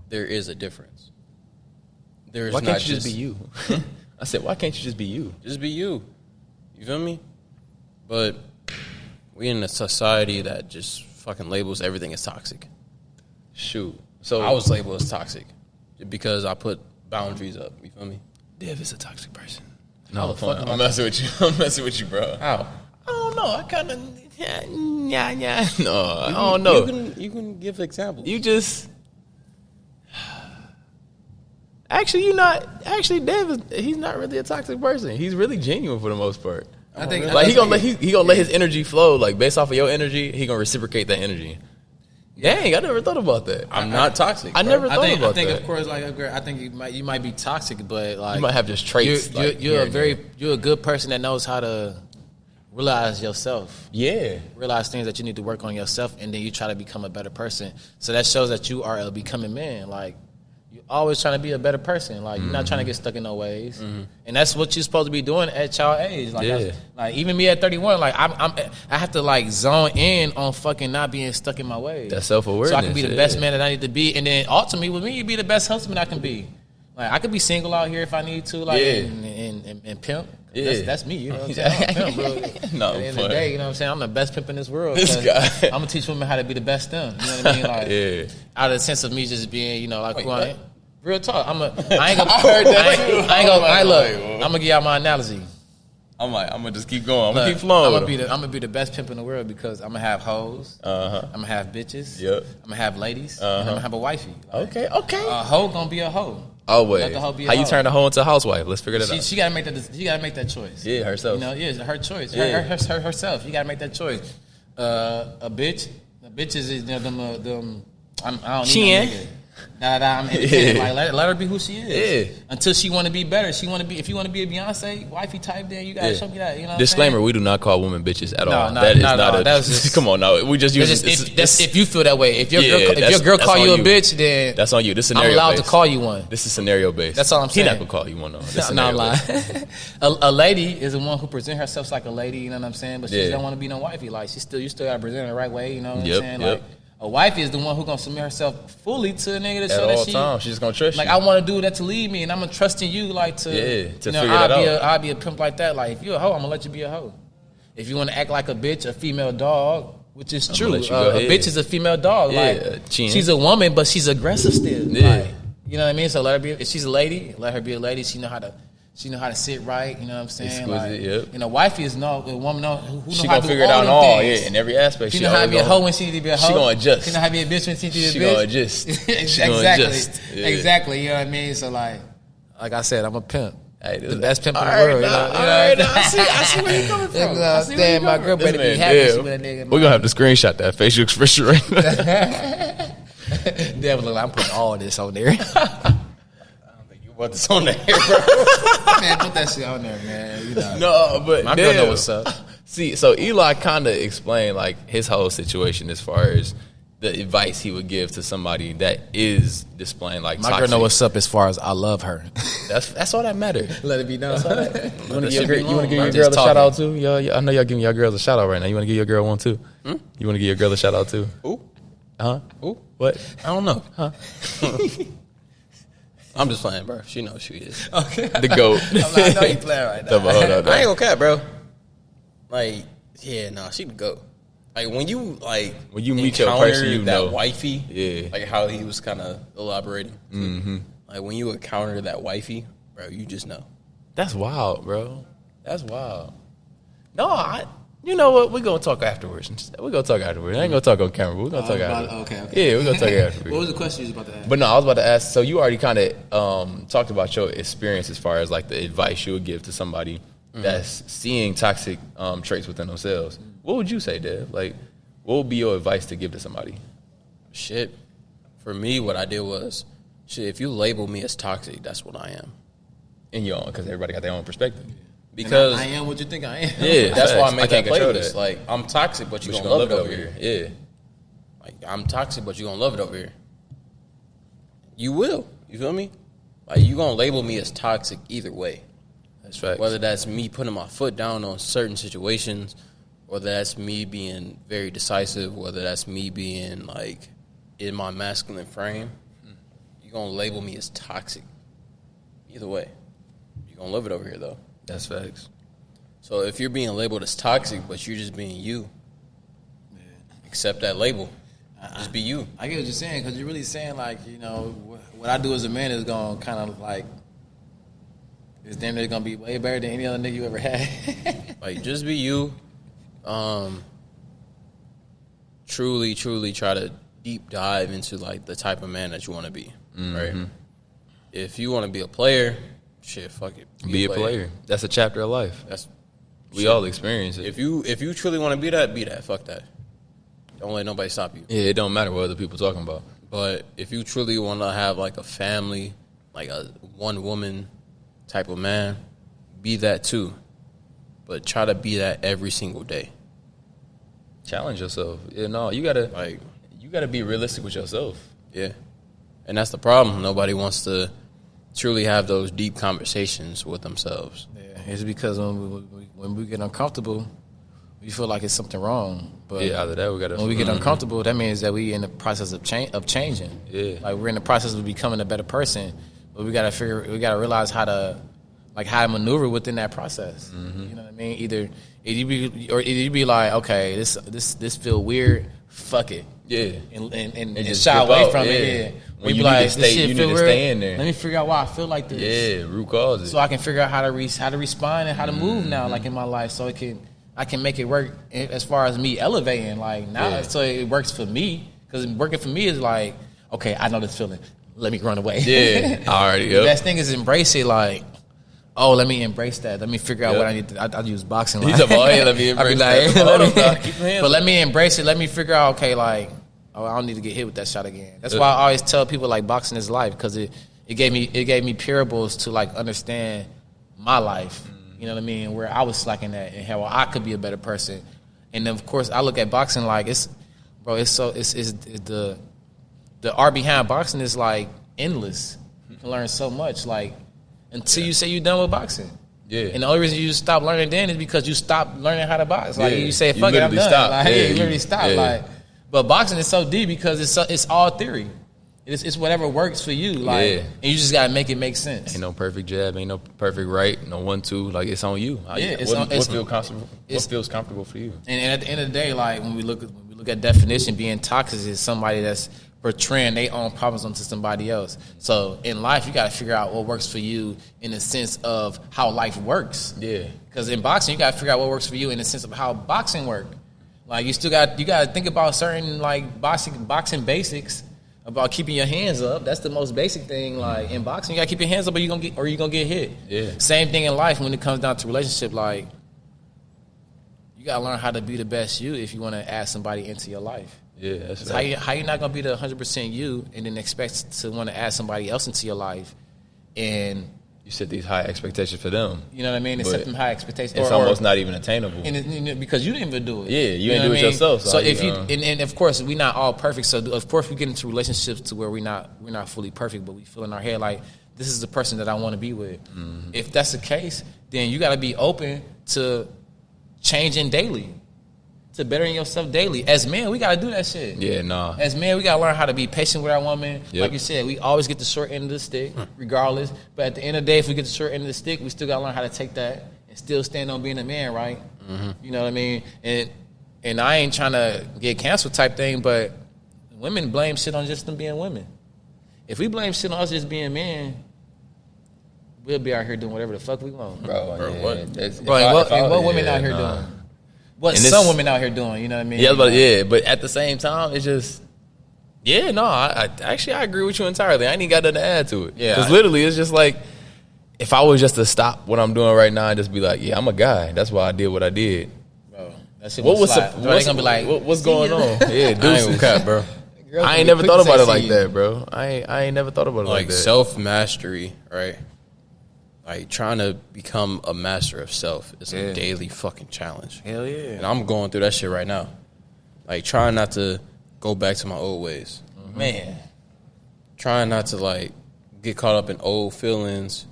there is a difference. There's why not can't you just be you? I said, why can't you just be you? Just be you. You feel me? But we in a society that just fucking labels everything as toxic. Shoot. So I was labeled as toxic because I put boundaries up. You feel me? Dev is a toxic person. No, I'm messing with you. I'm messing with you, bro. How? I don't know. I kind of No, I don't know. You can give examples. You just actually he's not really a toxic person. He's really genuine for the most part. I think like he gonna let his energy flow. Like based off of your energy, he gonna reciprocate that energy. Dang, I never thought about that. I'm not toxic. I never thought about that. I think of course, like I think you might be toxic, but like you might have just traits. You're a good person that knows how to realize yourself. Yeah, realize things that you need to work on yourself, and then you try to become a better person. So that shows that you are a becoming man. Like you're always trying to be a better person. Like you're not trying to get stuck in no ways, and that's what you're supposed to be doing at your age. Like, like even me at 31, like I have to like zone in on fucking not being stuck in my ways. That self-awareness, so I can be the best man that I need to be, and then ultimately with me, you be the best husband I can be. Like I could be single out here if I need to, like and pimp. That's me, you know what I'm saying? I'm pimp, bro. No, at the end of the day, you know what I'm saying? I'm the best pimp in this world. This guy. I'm gonna teach women how to be the best them. You know what I mean? Like out of the sense of me just being, you know, like who I am. Real talk. I ain't gonna look. I'm gonna give y'all my analogy. I'm gonna just keep going. I'm gonna keep flowing. I'm gonna be the best pimp in the world because I'm gonna have hoes. I'm gonna have bitches. Yep. I'm gonna have ladies. And I'm gonna have a wifey. Like, okay. A hoe gonna be a hoe. Oh wait, how you turn a hoe into a housewife? Let's figure that out. She gotta make that. She gotta make that choice. Yeah, herself. You know, her choice. Herself. You gotta make that choice. A bitch is them. I don't need no nigga. I'm independent. Like let her be who she is. Yeah. Until she want to be better. If you want to be a Beyonce wifey type, then you gotta show me that. You know. Disclaimer: we do not call women bitches at all. That is not. That's just, come on, now we just use that's if you feel that way. If your girl call you a bitch, then that's on you. This scenario. I'm allowed to call you one. This is scenario based. That's all I'm saying. He not gonna call you one though. No, I'm lying. A lady is the one who presents herself like a lady. You know what I'm saying? But she don't want to be no wifey. Like you still gotta present her the right way. You know what I'm saying? Like. A wife is the one who's gonna submit herself fully to a nigga to show that she's just gonna trust you. Like I want to do that to lead me, and I'm gonna trust in you, like to figure that out. I'll be a pimp like that. Like if you're a hoe, I'm gonna let you be a hoe. If you want to act like a bitch, a female dog, which is true, a bitch is a female dog. Like she's a woman, but she's aggressive still. Like, you know what I mean? So let her be. If she's a lady, let her be a lady. She know how to She know how to sit right, you know what I'm saying? Exquisite, yep. You know, wifey is a woman who she know how gonna to figure it out all, in every aspect. She know how to be a hoe when she need to be a hoe. She gonna adjust. She know how to be a bitch when she need to be a bitch. She gonna adjust. Exactly, you know what I mean? So, like I said, I'm a pimp. Hey, the best pimp in the right, world. I see where you coming from. Damn, my girl better be happy with a nigga. We're gonna have to screenshot that facial expression right now. Damn, look, I'm putting all this on there. Put this on there, bro. Man, put that shit on there, man. You know. No, but my girl know what's up. See, so Eli kind of explained like his whole situation as far as the advice he would give to somebody that is displaying like my toxic. girl know what's up as far as I love her. That's all that matters. Let it be known. You want to give your girl a shout out too? I know y'all giving your girls a shout out right now. You want to give your girl one too? You want to give your girl a shout out too? Who? Who? What? I don't know. I'm just playing, bro. She knows she is. Okay. The GOAT. I know you playing right now. I ain't gonna cap, bro. Like, yeah, nah, she the GOAT. Like when you meet your person, you that know wifey, yeah, like how he was kind of elaborating. Mm-hmm. Like when you encounter that wifey, bro, you just know. That's wild, bro. That's wild. No, you know what? We're gonna talk afterwards. We're gonna talk afterwards. I ain't gonna talk on camera. We're gonna talk afterwards. Okay. Yeah, we're gonna talk afterwards. What was the question you was about to ask? But no, I was about to ask. So you already kind of talked about your experience as far as like the advice you would give to somebody that's seeing toxic traits within themselves. What would you say, Dev? Like, what would be your advice to give to somebody? Shit. For me, what I did was, if you label me as toxic, that's what I am. In your own, because everybody got their own perspective. Because I am what you think I am. Yeah, that's why I made that control playlist. that. Like, I'm toxic, but you're gonna love it over here. Yeah. Like, I'm toxic, but you're gonna love it over here. You will. You feel me? Like, you're gonna label me as toxic either way. That's right. Whether that's me putting my foot down on certain situations, whether that's me being very decisive, whether that's me being, like, in my masculine frame, you're going to label me as toxic. Either way. You're going to love it over here, though. That's facts. So if you're being labeled as toxic, but you're just being you, accept that label. Just be you. I get what you're saying, because you're really saying, like, you know, what I do as a man is going to kind of, like, it's damn near going to be way better than any other nigga you ever had. Like, just be you. Truly try to deep dive into like the type of man that you want to be, right? If you want to be a player, shit, fuck it. Be a player. That's a chapter of life. We all experience it. If you truly want to be that. Fuck that. Don't let nobody stop you. Yeah, it don't matter what other people talking about. But if you truly want to have like a family, like a one woman type of man, be that too. But try to be that every single day. Challenge yourself. Yeah, no, you gotta be realistic with yourself. Yeah. And that's the problem. Nobody wants to truly have those deep conversations with themselves. Yeah, it's because when we get uncomfortable, we feel like it's something wrong. But yeah, either that we gotta. When we get uncomfortable, that means that we in the process of changing. Yeah, like we're in the process of becoming a better person. But we gotta realize how to maneuver within that process. You know what I mean? Either you be like, okay, this feel weird. Fuck it. Yeah, and just shy away from it. Yeah. When you need to stay in there. Let me figure out why I feel like this. Yeah, root causes. So I can figure out how to respond and how to move now, like in my life, so I can make it work as far as me elevating. Like now, so it works for me, because working for me is like, okay, I know this feeling. Let me run away. Yeah, all right. The best thing is embrace it. Like, oh, let me embrace that. Let me figure out what I need to. I use boxing. Like, let me embrace that. But let me embrace it. Let me figure out, okay, like, oh, I don't need to get hit with that shot again. That's why I always tell people, like, boxing is life, because it gave me parables to, like, understand my life. You know what I mean? Where I was slacking at and how I could be a better person. And then, of course, I look at boxing like it's the art behind boxing is like endless. You can learn so much, like, until you say you're done with boxing. Yeah. And the only reason you stop learning then is because you stop learning how to box. Like you say, fuck it, I'm done. Stop. Like, you literally stop. Like, but boxing is so deep because it's all theory. It's whatever works for you. Like, and you just gotta make it make sense. Ain't no perfect jab, ain't no perfect right, no 1-2. Like, it's on you. What feels comfortable for you? And at the end of the day, like when we look at definition, being toxic is somebody that's portraying their own problems onto somebody else. So in life, you got to figure out what works for you in the sense of how life works. Yeah. Because in boxing, you got to figure out what works for you in the sense of how boxing works. Like you got to think about certain like boxing basics about keeping your hands up. That's the most basic thing. Like in boxing, you got to keep your hands up, or you're gonna get hit. Yeah. Same thing in life when it comes down to relationship. Like you got to learn how to be the best you if you want to add somebody into your life. Yeah, that's right. How you not gonna be the 100% you and then expect to want to add somebody else into your life, and you set these high expectations for them. You know what I mean? They set them high expectations. It's almost not even attainable. And because you didn't even do it. Yeah, you didn't do it yourself. So if you and of course we're not all perfect. So of course we get into relationships to where we're not fully perfect, but we feel in our head like this is the person that I want to be with. Mm-hmm. If that's the case, then you got to be open to changing daily, to bettering yourself daily. As men, we got to do that shit. Yeah, nah. As men, we got to learn how to be patient with our woman. Yep. Like you said, we always get the short end of the stick, regardless. But at the end of the day, if we get the short end of the stick, we still got to learn how to take that and still stand on being a man, right? Mm-hmm. You know what I mean? And I ain't trying to get canceled type thing, but women blame shit on just them being women. If we blame shit on us just being men, we'll be out here doing whatever the fuck we want. Bro, what women out here doing? What some women out here doing, you know what I mean? Yeah, but at the same time, it's just, I agree with you entirely. I ain't even got nothing to add to it. Yeah, because literally, it's just like, if I was just to stop what I'm doing right now and just be like, yeah, I'm a guy. That's why I did what I did. Bro, that shit what's gonna be like, what's going on? Yeah, deuces, bro. I ain't never thought about it like that, bro. I ain't never thought about it like that. Self-mastery, right? Like, trying to become a master of self is a daily fucking challenge. Hell yeah. And I'm going through that shit right now. Like, trying not to go back to my old ways. Mm-hmm. Man. Trying not to, like, get caught up in old feelings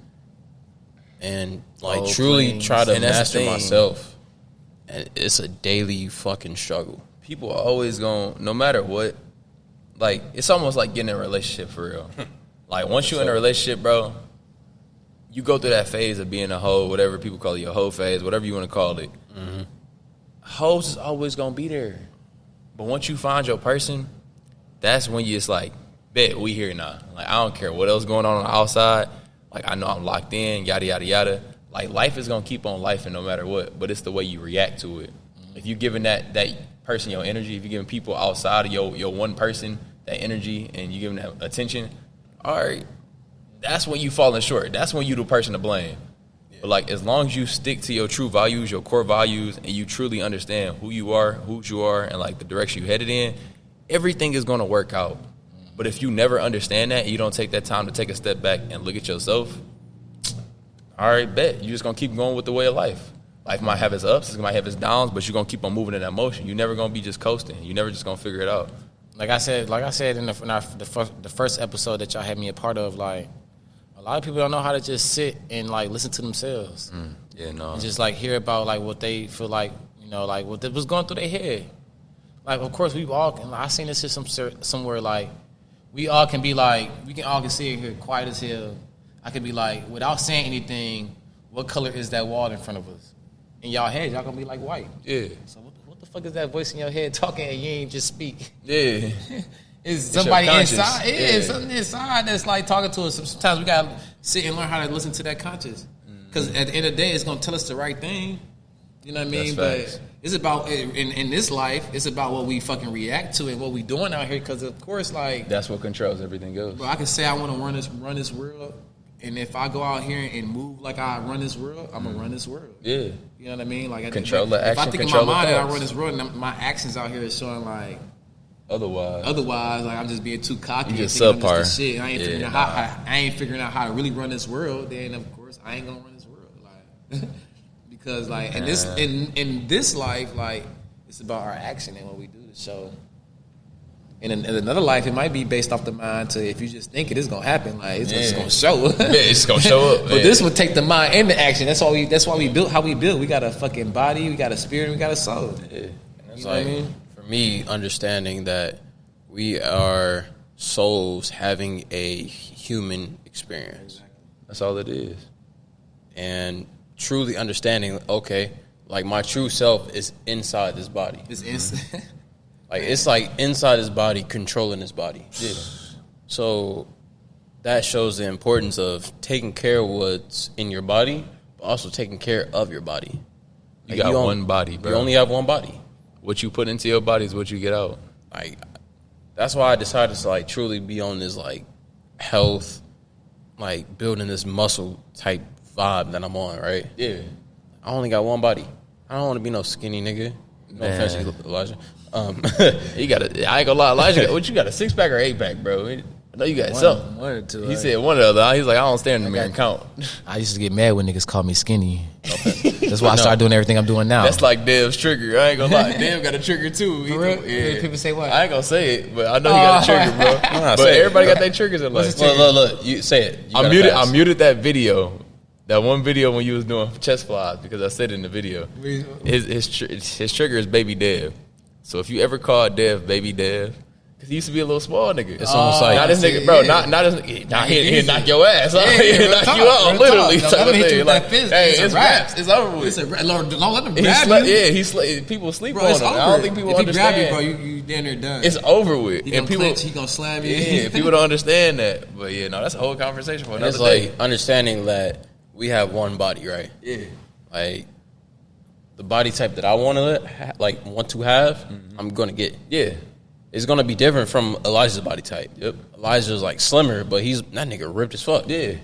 and, like, old truly things. Try to master myself. And it's a daily fucking struggle. People are always going, no matter what, like, it's almost like getting in a relationship for real. Like, once you're in a relationship, bro, you go through that phase of being a hoe, whatever people call it, your hoe phase, whatever you want to call it. Mm-hmm. Hoes is always going to be there. But once you find your person, that's when you just like, bet, we here now. Like, I don't care what else going on the outside. Like, I know I'm locked in, yada, yada, yada. Like, life is going to keep on lifing no matter what, but it's the way you react to it. Mm-hmm. If you're giving that person your energy, if you're giving people outside of your one person that energy and you're giving them attention, all right, that's when you falling short. That's when you the person to blame. Yeah. But like, as long as you stick to your true values, your core values, and you truly understand who you are, and like the direction you headed in, everything is going to work out. But if you never understand that, and you don't take that time to take a step back and look at yourself, all right, bet. You're just going to keep going with the way of life. Life might have its ups, it might have its downs, but you're going to keep on moving in that motion. You're never going to be just coasting. You're never just going to figure it out. Like I said in the first episode that y'all had me a part of, like, a lot of people don't know how to just sit and like listen to themselves. And just like hear about like what they feel like, you know, like what was going through their head. Like, of course, we've all. I seen this shit somewhere like we all can be like we can all sit here quiet as hell. I could be like, without saying anything, what color is that wall in front of us? In y'all head, y'all gonna be like white. Yeah. So what the fuck is that voice in your head talking and you ain't just speak? Yeah. It's somebody inside. It's something inside that's like talking to us. Sometimes we gotta sit and learn how to listen to that conscious. Because at the end of the day, it's gonna tell us the right thing. You know what I mean? But it's about in this life, it's about what we fucking react to and what we doing out here. Because of course, like that's what controls everything else. Bro, I can say I want to run this world, and if I go out here and move like I run this world, I'm gonna run this world. Yeah. You know what I mean? Like control the action. If I think in my mind that I run this world, and my actions out here is showing like. Otherwise, like I'm just being too cocky. You just subpar. Shit. I ain't figuring out how to really run this world. Then of course I ain't gonna run this world, like because like in this life, like it's about our action and what we do to show. In another life, it might be based off the mind to if you just think it is gonna happen, like it's just gonna show. It's gonna show up. But this would take the mind and the action. That's why we built how we built. We got a fucking body, we got a spirit, we got a soul. Yeah. And that's what I mean. Me understanding that we are souls having a human experience. That's all it is. And truly understanding, okay, like my true self is inside this body. It's inside. Like, it's like inside his body, controlling his body. Yeah. So that shows the importance of taking care of what's in your body, but also taking care of your body. You got one body, bro. You only have one body. What you put into your body is what you get out. Like, that's why I decided to, like, truly be on this, like, health, like, building this muscle type vibe that I'm on, right? Yeah. I only got one body. I don't want to be no skinny nigga. No offense, Elijah. You got I ain't gonna lie, Elijah. What you got, a 6-pack or 8-pack, bro? I know you got something. One or two. He said one or the other. He's like, I don't stand in the mirror and count. I used to get mad when niggas call me skinny. That's why I started doing everything I'm doing now. That's like Dev's trigger. I ain't gonna lie. Dev got a trigger too. For real? Yeah. People say what? I ain't gonna say it, but I know he got a trigger, bro. But everybody got their triggers in life. Look, you say it. I muted that video. That one video when you was doing chest flies because I said it in the video. His trigger is Baby Dev. So if you ever call Dev Baby Dev, because he used to be a little small nigga. It's almost like not this nigga, bro. Not this nigga. He'll knock your ass. He'll knock you out, literally. It's raps. It's over with. Don't let him grab you. People sleep on him. I don't think people understand. If he grab you, bro, you damn near done. It's over with. And he gonna slam you. Yeah, people don't understand that. But yeah, no, that's a whole conversation for another day. Like understanding that we have one body, right? Yeah. Like the body type that I want to have, I'm gonna get. Yeah. It's gonna be different from Elijah's body type. Yep. Elijah's like slimmer, but that nigga ripped as fuck. Yeah.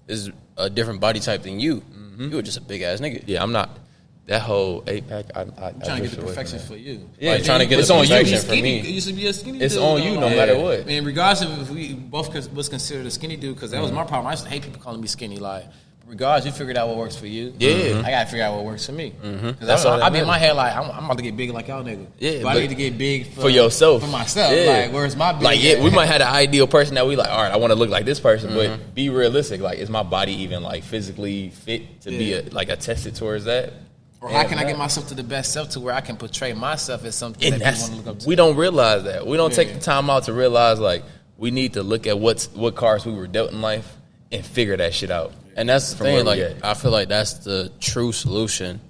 Is a different body type than you. Mm-hmm. You were just a big ass nigga. Yeah, I'm not. That whole 8-pack, I'm trying to get the perfection for you. Yeah, like trying to get the perfection for me. You used to be a skinny dude. It's dude, on you no matter what. And regardless of if we both was considered a skinny dude, because that was my problem. I used to hate people calling me skinny. Like, regardless, you figured out what works for you. Yeah. I got to figure out what works for me. That's all I be in my head like, I'm about to get big like y'all niggas. Yeah, but I need to get big for yourself. For myself. Yeah. Like, where's my big? Like, yeah, we might have the ideal person that we like, all right, I want to look like this person, but be realistic. Like, is my body even, like, physically fit to be, attested towards that? Or how can I get myself to the best self to where I can portray myself as something that people want to look up to? We don't realize that. We don't take the time out to realize, like, we need to look at what cards we were dealt in life and figure that shit out. And that's the thing, like, I feel like that's the true solution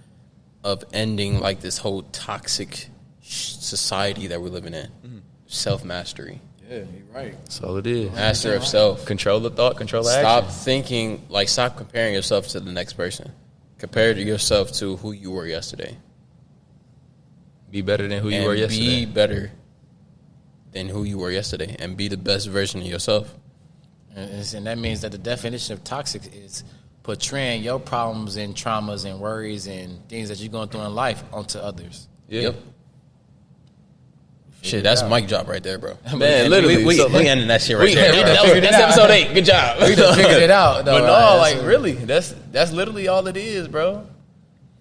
of ending, like, this whole toxic society that we're living in. Self-mastery. Yeah, you're right. That's all it is. Master of self. Control the thought, control the action. Stop thinking, like, stop comparing yourself to the next person. Compare yourself to who you were yesterday. Be better than who you were yesterday. Be better than who you were yesterday. And be the best version of yourself. And that means that the definition of toxic is portraying your problems and traumas and worries and things that you're going through in life onto others. Yeah. Yep. Shit, that's a mic drop right there, bro. Man, literally. We ending that shit right there. That's episode 8. Good job. We just figured it out, though. But no, like, really, that's literally all it is, bro.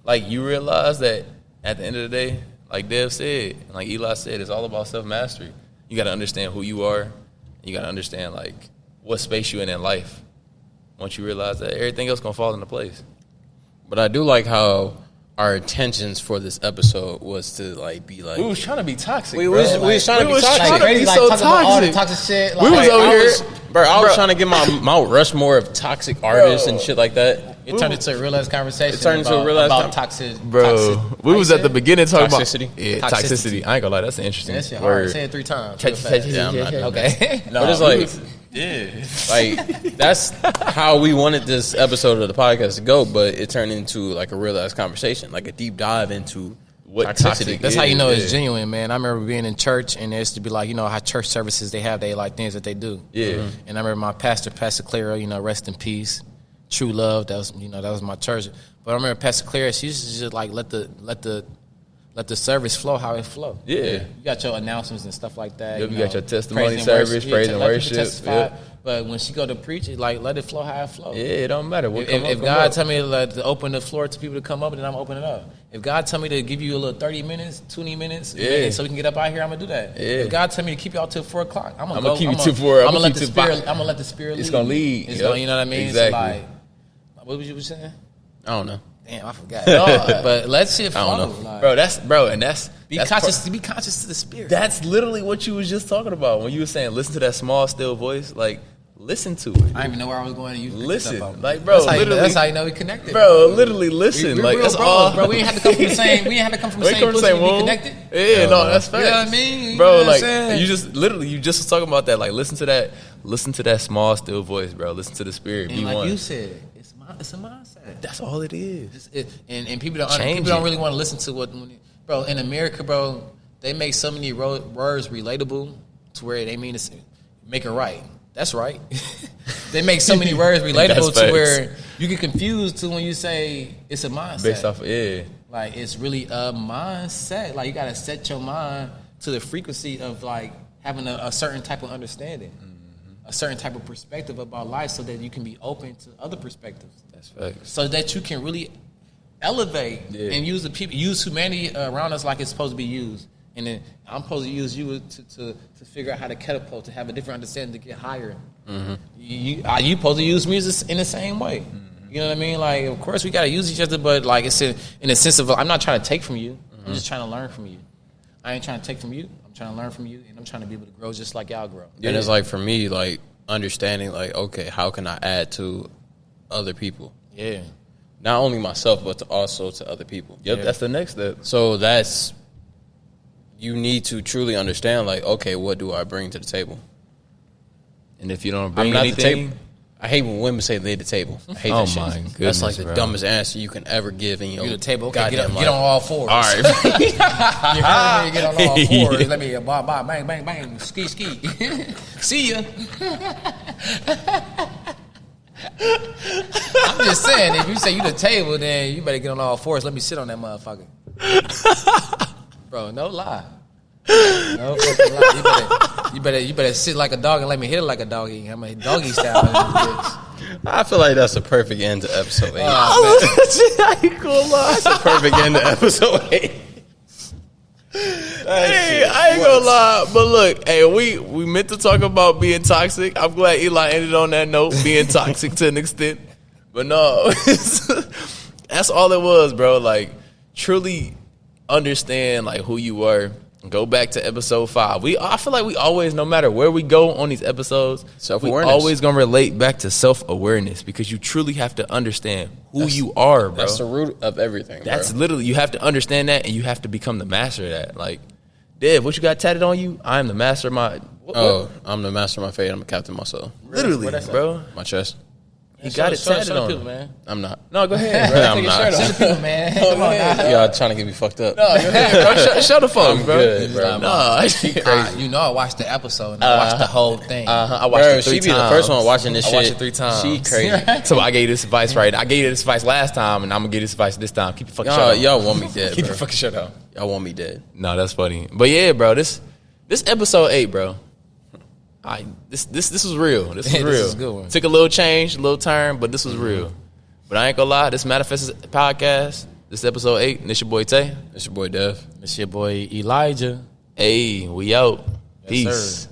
Like, you realize that at the end of the day, like Dev said, and like Eli said, it's all about self-mastery. You got to understand who you are. You got to understand, like, what space you in life. Once you realize that, everything else going to fall into place. But I do like how our intentions for this episode was to like be like we was trying to be toxic. We was trying to be toxic. Like, so toxic. All the toxic shit. Like, we was over here, I was trying to get my Mount Rushmore of toxic artists and shit like that. It turned into a real ass conversation. It turned into a real ass about toxic. Bro, we was at the beginning talking toxicity. About toxicity. I ain't gonna lie, that's an interesting that shit word. Hard. Say it 3 times. Okay. But it's like, like that's how we wanted this episode of the podcast to go, but it turned into like a real ass conversation, like a deep dive into what toxicity. That's how you know it's genuine, man. I remember being in church, and there used to be like, you know how church services they have they like things that they do. Yeah. And I remember my Pastor Clara, you know, rest in peace, true love. That was my church. But I remember Pastor Clara, she used to just like let the service flow how it flow. Yeah. You got your announcements and stuff like that. Yep, you got your testimony service, praise and worship. Yep. But when she go to preach, it like let it flow how it flow. Yeah, it don't matter. If God tell me to open the floor to people to come up, then I'm open it up. If God tell me to give you a little 30 minutes, 20 minutes, so we can get up out here, I'm gonna do that. Yeah. If God tell me to keep y'all till 4 o'clock, I'm gonna keep you till 4. I'm gonna let the spirit lead. It's gonna lead. It's gonna, you know what I mean? Exactly. So like, what was you saying? I don't know. Damn, I forgot. No, but let shit flow. I don't know. Like, be conscious to the spirit. That's literally what you was just talking about when you were saying listen to that small still voice. Like listen to it. I didn't even know where I was going. And you listen, like, bro, that's how you know we connected, bro. Literally, listen, we're like real that's bros, all, bro. We ain't have to come from the same. We ain't have to come from the same place to be connected. Yeah, no, that's facts. You know what I mean, bro? You know like, you just was talking about that. Like, listen to that small, still voice, bro. Listen to the spirit. And be like one. you said, it's a mindset. That's all it is. And people don't really want to listen to bro. In America, bro, they make so many words relatable to where they mean to make it right. That's right. They make so many words relatable to where you get confused to when you say it's a mindset. Based off, like it's really a mindset. Like you gotta set your mind to the frequency of like having a certain type of understanding, a certain type of perspective about life, so that you can be open to other perspectives. That's facts. So that you can really elevate and use humanity around us like it's supposed to be used. And then I'm supposed to use you to figure out how to catapult, to have a different understanding, to get higher. Mm-hmm. You supposed to use music in the same way. Mm-hmm. You know what I mean? Like, of course, we got to use each other, but like it's in a sense of I'm not trying to take from you. Mm-hmm. I'm just trying to learn from you. I ain't trying to take from you. I'm trying to learn from you, and I'm trying to be able to grow just like y'all grow. And it's like, for me, like, understanding, like, okay, how can I add to other people? Yeah. Not only myself, but also to other people. Yep, that's the next step. So you need to truly understand, like, okay, what do I bring to the table? And if you don't bring anything, I hate when women say they're the table. I hate that shit. My goodness, that's like the dumbest answer you can ever give in your you the table. Okay, get on all fours. All right. You heard me? Get on all fours. Let me bang, bang, bang, ski. See ya. I'm just saying, if you say you the table, then you better get on all fours. Let me sit on that motherfucker. Bro, no lie. No fucking lie. You better sit like a dog and let me hit it like a doggy. I'm a doggy style. I feel like that's a perfect end to episode 8. I ain't gonna lie. That's a perfect end to episode 8. Hey, I ain't gonna lie, but look, hey, we meant to talk about being toxic. I'm glad Eli ended on that note, being toxic to an extent. But no, that's all it was, bro. Like, truly understand like who you were. Go back to episode 5. I feel like we always, no matter where we go on these episodes, self-awareness. We always gonna relate back to self-awareness, because you truly have to understand who you are, bro. That's the root of everything. That's literally, you have to understand that, and you have to become the master of that. Like, Dev, what you got tatted on you? I am the master of my. I'm the master of my fate. I'm a captain myself. Literally, bro. My chest. He got it tatted on people, man. I'm not. No, go ahead, bro. I'm not. Show the people, man. Come on, Y'all trying to get me fucked up. No, go ahead, bro. Show the folks, bro. Good, bro. No, she crazy. You know, I watched the episode and I watched the whole thing. I watched it 3 times. She be the first one watching this shit. I watched it 3 times. She crazy. So I gave you this advice, right? I gave you this advice last time, and I'm gonna give this advice this time. Keep your fucking shut up. Y'all want me dead, Keep bro. your fucking shut up. Y'all want me dead. No, that's funny. But yeah, bro, this episode 8, bro. This was real. This was real. This is a good one. Took a little change, a little turn, but this was real. But I ain't gonna lie, this Manifestors Podcast, this episode 8, and this your boy Tay. It's your boy Dev. It's your boy Elijah. Hey, we out. Yes, Peace. sir.